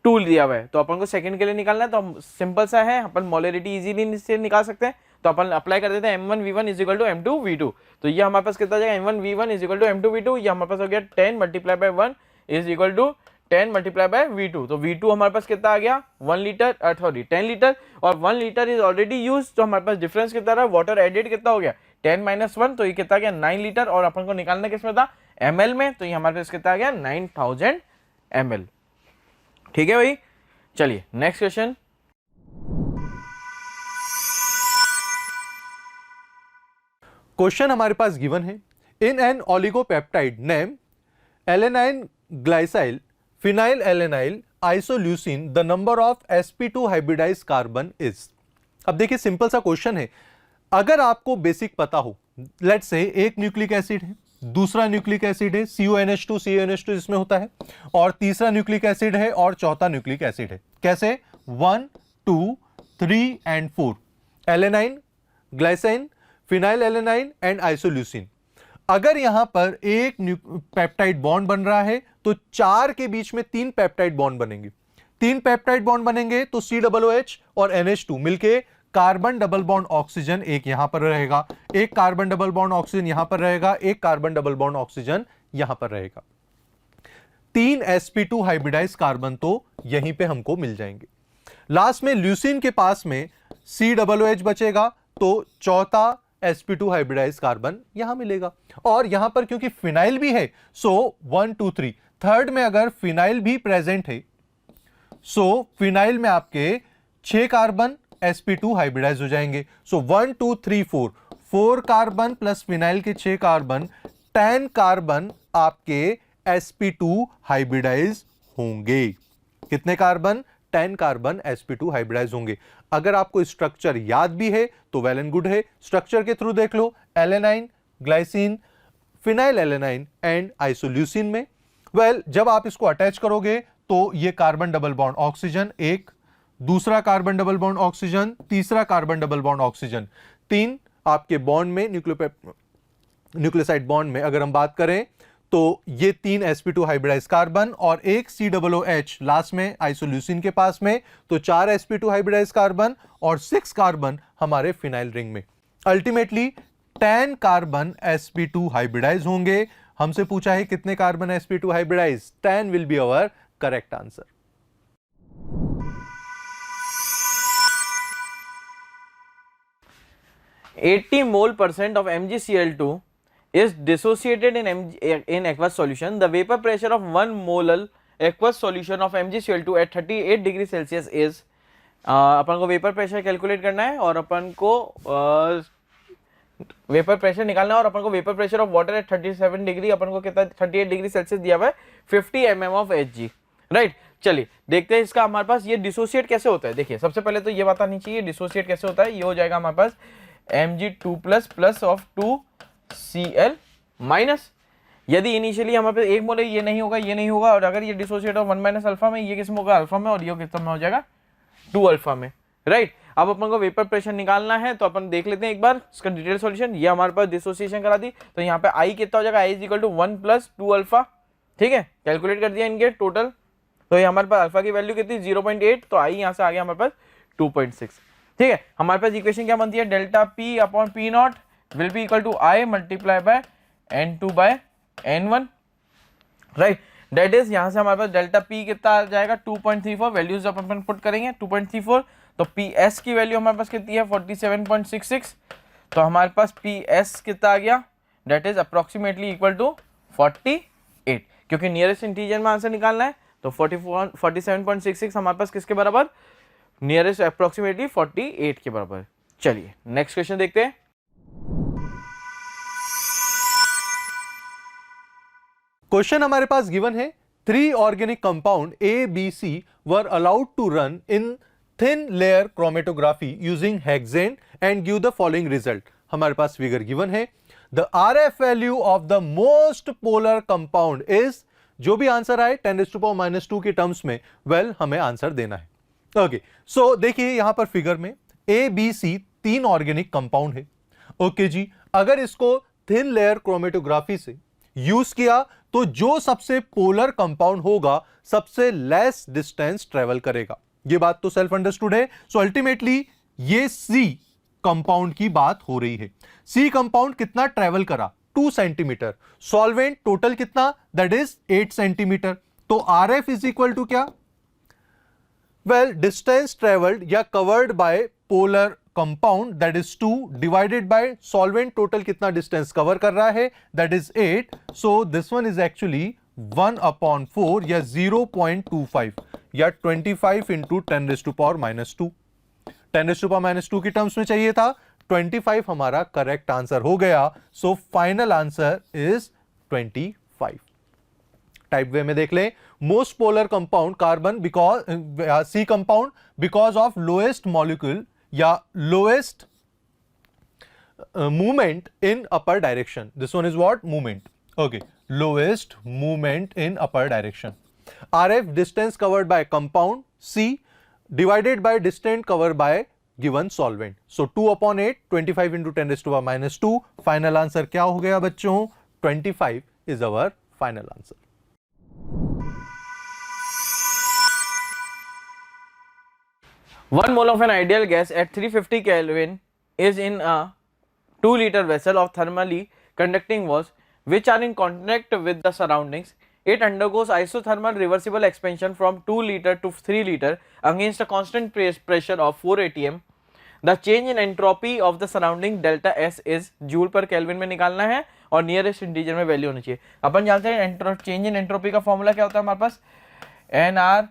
2 दिया हुआ है। तो अपन को सेकंड के लिए निकालना है, तो सिंपल सा है, अपन मोलरिटी इजीली से निकाल सकते हैं। तो अपन अप्लाई कर देते हैं m1 v1 is equal to m2 v2। तो ये हमारे पास कितना जाएगा, m1 v1 is equal to m2 v2, ये हमारे पास हो गया 10 multiply by 1 is equal to 10 multiply by v2। तो v2 हमारे पास कितना आ गया, 1 लीटर, सॉरी 10 लीटर, और 1 लीटर इज ऑलरेडी यूज, तो हमारे पास डिफरेंस कितना रहा, वाटर एडेड कितना हो गया 10 - 1, तो ये कितना गया 9 लीटर, और अपन को निकालना किसमें था, ml में, तो ये हमारे पास कितना आ गया 9000 ml। ठीक है भाई, चलिए नेक्स्ट क्वेश्चन। क्वेश्चन हमारे पास गिवन है, in an oligopeptide name alanine glycyl phenyl alanyl isoleucine the number of sp2 hybridized carbon is. अब देखिए सिंपल सा क्वेश्चन है, अगर आपको बेसिक पता हो, लेट्स से एक न्यूक्लिक एसिड है, दूसरा न्यूक्लिक एसिड है CONH2 जिसमें होता है, और तीसरा न्यूक्लिक एसिड है, और चौथा न्यूक्लिक एसिड है, कैसे 1 2 3 and 4 alanine ग्लाइसाइन phenyl alanine and isoleucine. अगर यहां पर एक पेप्टाइड बॉन्ड बन रहा है तो 4 के बीच में 3 पेप्टाइड बॉन्ड बनेंगे, 3 पेप्टाइड बॉन्ड बनेंगे तो COOH और NH2 मिलके कार्बन डबल बॉन्ड ऑक्सीजन एक यहां पर रहेगा, एक कार्बन डबल बॉन्ड ऑक्सीजन यहां पर रहेगा, एक कार्बन डबल बॉन्ड ऑक्सीजन यहां पर रहेगा। 3 sp2 हाइब्रिडाइज्ड कार्बन तो यहीं पे हमको मिल जाएंगे। लास्ट में ल्यूसीन के पास में COOH बचेगा, तो चौथा sp2 हाइब्रिडाइज्ड कार्बन यहां मिलेगा, और यहां पर क्योंकि फिनाइल भी है, सो 1 2 3 थर्ड में अगर फिनाइल भी प्रेजेंट है, सो फिनाइल में आपके 6 कार्बन sp2 हाइब्रिडाइज हो जाएंगे। सो 1 2 3 4 कार्बन प्लस फिनाइल के 6 कार्बन, 10 कार्बन आपके sp2 हाइब्रिडाइज होंगे। कितने कार्बन, 10 कार्बन sp2 हाइब्रिडाइज होंगे। अगर आपको स्ट्रक्चर याद भी है तो वेल एंड गुड है, स्ट्रक्चर के थ्रू देख लो, alanine glycine phenyl alanine and isoleucine में। वेल जब आप इसको अटैच करोगे तो ये कार्बन डबल बॉन्ड ऑक्सीजन एक, दूसरा कार्बन डबल बॉन्ड ऑक्सीजन, तीसरा कार्बन डबल बॉन्ड ऑक्सीजन, 3 आपके बॉन्ड में न्यूक्लियोसाइड बॉन्ड में अगर हम बात करें तो ये 3 sp2 हाइब्रिडाइज्ड कार्बन और एक COOH लास्ट में आइसोल्यूसिन के पास में, तो 4 sp2 हाइब्रिडाइज्ड कार्बन और 6 कार्बन हमारे फिनाइल रिंग में। अल्टीमेटली 10 कार्बन sp2 हाइब्रिडाइज होंगे। हमसे पूछा है कितने carbon sp2 hybridise, 10 will be our correct answer. $80 mole % of MgCl2 is dissociated in aqueous solution. The vapor pressure of 1 molar aqueous solution of MgCl2 at 38 degree Celsius is, अपन को vapour pressure calculate करना है, और अपन को vapour pressure निकालना है, और अपन को vapour pressure of water at 37 degree, अपन को कितना 38 डिग्री सेल्सियस दिया हुआ है, 50 mm ऑफ Hg, राइट। चलिए देखते हैं इसका हमारे पास ये डिसोसिएट कैसे होता है। देखिए सबसे पहले तो ये बात आनी चाहिए डिसोसिएट कैसे होता है। ये हो जाएगा हमारे पास Mg2+ ऑफ 2Cl माइनस, यदि इनिशियली हमारे पास 1 मोल है, ये नहीं होगा, ये नहीं होगा, और अगर ये डिसोसिएट हो 1 - अल्फा में, ये किस में होगा, अल्फा में, और ये किस में हो जाएगा 2 अल्फा में, राइट। अब अपन को वेपर प्रेशर निकालना है, तो अपन देख लेते हैं एक बार इसका डिटेल सॉल्यूशन। ये हमारे पास डिसोसिएशन करा दी, तो यहाँ पे I कितना हो जाएगा, I = 1 + 2 अल्फा, ठीक है, कैलकुलेट कर दिया इनके टोटल। तो ये हमारे पास अल्फा की वैल्यू कितनी 0.8, तो I यहाँ से आ गया हमारे पास 2.6, ठीक है। हमारे पास इक्वेशन क्या बनती है, delta P/P0 will be equal to I × N2/N1, right. That is यहाँ से हमारे पास डेल्टा P कितना आ जाएगा 2.34, वैल्यूज अपन पुट करेंगे 2.34, तो PS की वैल्यू हमारे पास कितनी है 47.66, तो हमारे पास PS कितना आ गया, that is approximately equal to 48, क्योंकि नियरेस्ट इंटीजर में आंसर निकालना है, तो 47.66 हमारे पास किसके बराबर, नियरेस्ट अप्रोक्सीमेटली 48 के बराबर। चलिए नेक्स्ट क्वेश्चन देखते हैं। क्वेश्चन हमारे पास गिवन है, 3 organic compound A, B, C were allowed to run in thin layer chromatography using hexane and give the following result। हमारे पास फिगर गिवन है। The RF value of the most polar compound is, जो भी answer आए 10⁻⁻² के terms में, well हमें answer देना है। ओके, सो देखिए यहां पर फिगर में ABC 3 ऑर्गेनिक कंपाउंड है। ओके जी, अगर इसको थिन लेयर क्रोमेटोग्राफी से यूज किया तो जो सबसे पोलर कंपाउंड होगा सबसे लेस डिस्टेंस ट्रेवल करेगा। ये बात तो सेल्फ अंडरस्टूड है। सो अल्टीमेटली ये C कंपाउंड की बात हो रही है। C कंपाउंड कितना ट्रेवल करा? 2 सेंटीमीटर। सॉल्वेंट टोटल कितना? That is 8 centimetre. तो RF इज इक्वल टू क्या? वेल, डिस्टेंस ट्रेवल्ड या covered by polar compound that is 2 divided by solvent total कितना डिस्टेंस कवर कर रहा है, that is 8। So this one is actually 1/4 या 0.25 या 25 इंटू 10⁻⁻²। 10⁻⁻² की टर्म्स में चाहिए था, 25 हमारा करेक्ट आंसर हो गया। So final answer is 25। Type way में देख लें, most polar compound carbon because C compound because of lowest molecule या lowest movement in upper direction. This one is what? Movement. Okay, lowest movement in upper direction. RF distance covered by compound C divided by distance covered by given solvent. So 2/8, 25 into 10⁻²। Final answer क्या हो गया बच्चों? 25 is our final answer. One mole of an ideal gas at 350 Kelvin is in a 2-liter vessel of thermally conducting walls which are in contact with the surroundings. It undergoes isothermal reversible expansion from 2 liter to 3 liter against a constant pressure of 4 atm. The change in entropy of the surrounding delta S is joule पर kelvin में निकालना है और nearest integer में value होनी चाहिए। अपन जानते हैं चेंज इन एंट्रोपी का फॉर्मूला क्या होता है हमारे पास? NR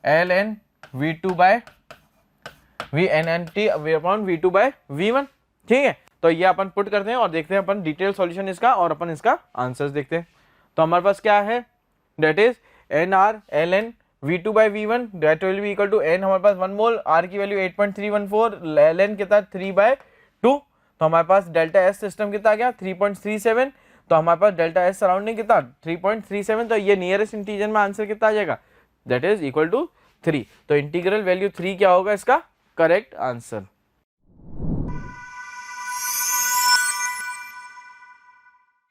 ln V2 VNNT upon V2 by V1। ठीक है, तो ये अपन पुट करते हैं और देखते हैं अपन डिटेल सॉल्यूशन इसका और अपन इसका आंसर्स देखते हैं। तो हमारे पास क्या है? That is NR ln V2 by V1 that will be equal to N हमारे पास 1 मोल, R की वैल्यू 8.314, ln कितना 3/2। तो हमारे पास डेल्टा S सिस्टम कितना आ गया? 3.37। तो हमारे पास डेल्टा S सराउंडिंग कितना? 3.37। तो ये नियरेस्ट इंटीजर में आंसर कितना आ जाएगा? That is equal to 3। तो इंटीग्रल वैल्यू 3 क्या होगा इसका correct answer?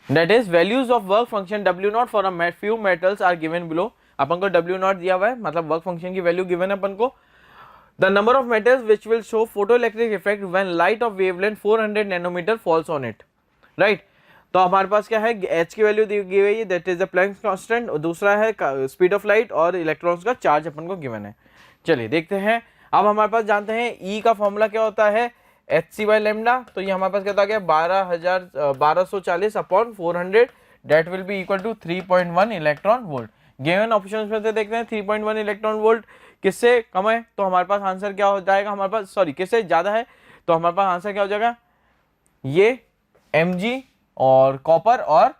That is values of work function W0 for a few metals are given below. अपन को W0 दिया हुआ है, मतलब वर्क फंक्शन की वैल्यू गिवन है अपन को। The number of metals which will show photoelectric effect when light of wavelength 400 nanometer falls on it, right? तो हमारे पास क्या है? H की वैल्यू दी गई है, that is the Planck's constant, और दूसरा है स्पीड ऑफ लाइट और इलेक्ट्रॉन्स का चार्ज अपन को गिवन है। चलिए देखते हैं। अब हमारे पास जानते हैं E का फॉर्मूला क्या होता है? HC by lambda. तो ये हमारे पास क्या होता है? 1240 upon 400 that will be equal to 3.1 electron volt. Given options में से देखते हैं 3.1 इलेक्ट्रॉन वोल्ट किससे कम है तो हमारे पास आंसर क्या हो जाएगा? हमारे पास सॉरी किससे ज्यादा है तो हमारे पास आंसर क्या हो जाएगा? ये Mg और कॉपर और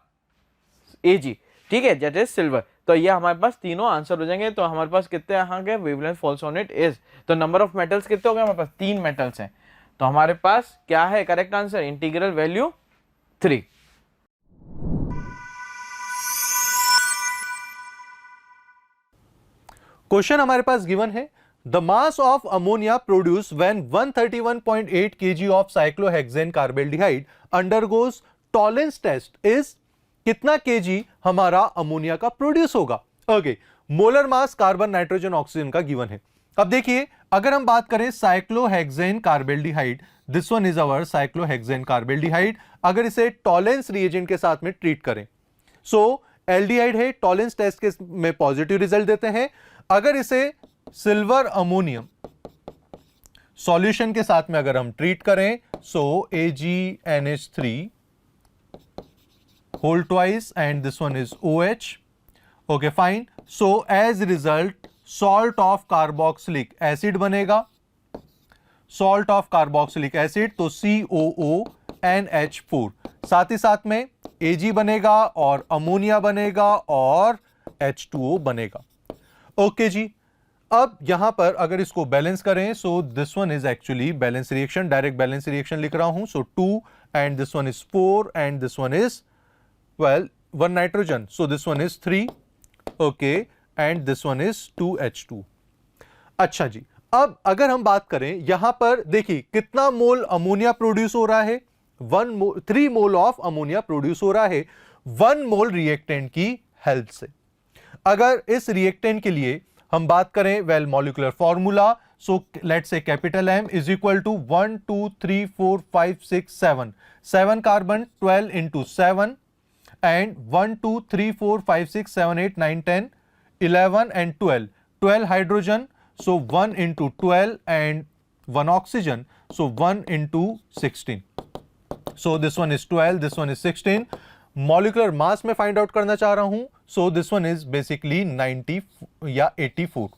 Ag, ठीक है, दैट इज सिल्वर। तो ये हमारे पास तीनों आंसर हो जाएंगे। तो हमारे पास कितने यहाँ के wavelength falls on it is, तो नंबर ऑफ मेटल्स कितने हो गए? हमारे पास 3 मेटल्स हैं। तो हमारे पास क्या है correct answer? Integral value 3। Question हमारे पास गिवन है, the mass of ammonia produce when 131.8 kg of cyclohexane carbaldehyde undergoes Tollens test is, कितना केजी हमारा अमोनिया का प्रोड्यूस होगा? Okay, molar mass carbon nitrogen oxygen का गिवन है। अब देखिए, अगर हम बात करें cyclohexane carbaldehyde, this one is our cyclohexane carbaldehyde, अगर इसे टॉलेंस रिएजेंट के साथ में ट्रीट करें, सो एल्डिहाइड है, टॉलेंस टेस्ट के में पॉजिटिव रिजल्ट देते हैं। अगर इसे सिल्वर अमोनियम सॉल्यूशन के साथ में अगर हम ट्रीट करें, सो AgNH3 whole twice and this one is OH. Okay, fine. So as result salt of carboxylic acid बनेगा, salt of carboxylic acid तो COONH4, साथ ही साथ में Ag बनेगा और अमोनिया बनेगा और H2O बनेगा। ओके जी, अब यहां पर अगर इसको बैलेंस करें, सो this one is actually balance reaction, direct balance reaction लिख रहा हूं. सो 2 and this one is 4 and this one is, well, 1 nitrogen, so this one is 3, okay, and this one is 2H2. अच्छा जी, अब अगर हम बात करें यहां पर देखिए कितना मोल अमोनिया प्रोड्यूस हो रहा है, 3 मोल ऑफ अमोनिया प्रोड्यूस हो रहा है 1 मोल रिएक्टेंट की हेल्प से. अगर इस रिएक्टेंट के लिए हम बात करें, well, molecular formula, so let's say capital M is equal to 1 2 3 4 5 6 7, 7 carbon 12 into 7 and 1 2 3 4 5 6 7 8 9 10 11 and 12 hydrogen, so 1 into 12 and 1 oxygen, so 1 into 16. So this one is 12, this one is 16. Molecular mass में find out करना चाह रहा हूं, so this one is basically 90 या 84.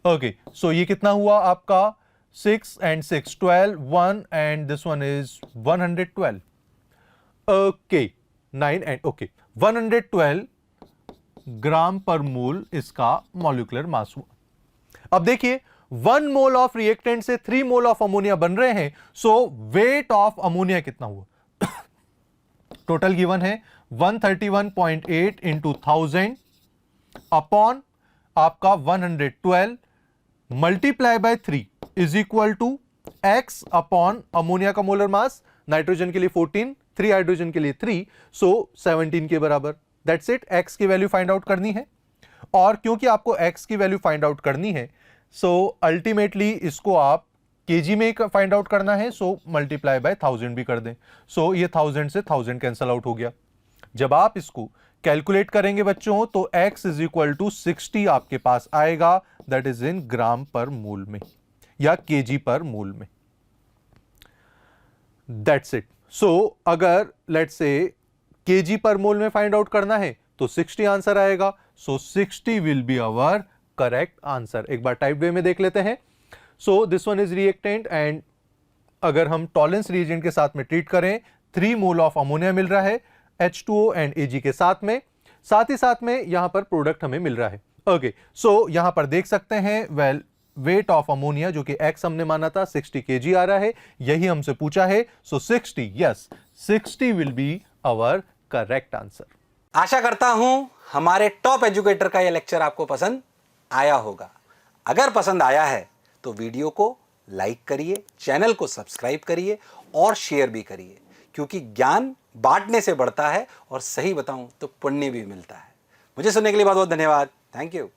Okay, so ये कितना हुआ आपका 6 and 6 12, 1 and this one is 112. Okay, 9 and okay 112 ग्राम पर मोल इसका मॉलिक्यूलर मास हुआ. अब देखिए 1 मोल ऑफ रिएक्टेंट से 3 मोल ऑफ अमोनिया बन रहे हैं, सो वेट ऑफ अमोनिया कितना हुआ? टोटल गिवन है 131.8 इंटू 1000 अपॉन आपका 112 multiply by 3 is equal to x upon ammonia का मोलर मास, नाइट्रोजन के लिए 14, 3 हाइड्रोजन के लिए 3, सो 17 के बराबर. दैट्स इट, x की वैल्यू फाइंड आउट करनी है. और क्योंकि आपको x की वैल्यू फाइंड आउट करनी है, सो अल्टीमेटली इसको आप केजी में फाइंड आउट करना है, सो मल्टीप्लाई बाय 1000 भी कर दें. सो ये 1000 से 1000 कैंसल आउट हो गया. जब आप इसको कैलकुलेट करेंगे बच्चों, तो x इज इक्वल टू 60 आपके पास आएगा, दैट इज इन ग्राम पर मोल में या केजी पर मोल में. That's it. सो अगर लेट्स से केजी पर मोल में फाइंड आउट करना है तो 60 आंसर आएगा. So 60 will be our correct answer. एक बार टाइप वे में देख लेते हैं. So this one is reactant and अगर हम टॉलेंस रिएजेंट के साथ में ट्रीट करें, 3 मोल ऑफ अमोनिया मिल रहा है H2O एंड Ag के साथ ही साथ में यहां पर प्रोडक्ट हमें मिल रहा है. ओके, सो यहां पर देख सकते हैं, वेल, वेट ऑफ अमोनिया जो कि x हमने माना था 60 kg आ रहा है, यही हमसे पूछा है. So 60, yes, 60 will be our correct answer. आशा करता हूं हमारे टॉप एजुकेटर का यह लेक्चर आपको पसंद आया होगा. अगर पसंद आया है तो वीडियो को लाइक करिए, चैनल को सब्सक्राइब करिए और शेयर भी करिए, क्योंकि ज्ञान बांटने से बढ़ता है और सही बताऊं तो पुण्य भी मिलता है. मुझे सुनने के लिए बहुत बहुत धन्यवाद. Thank you.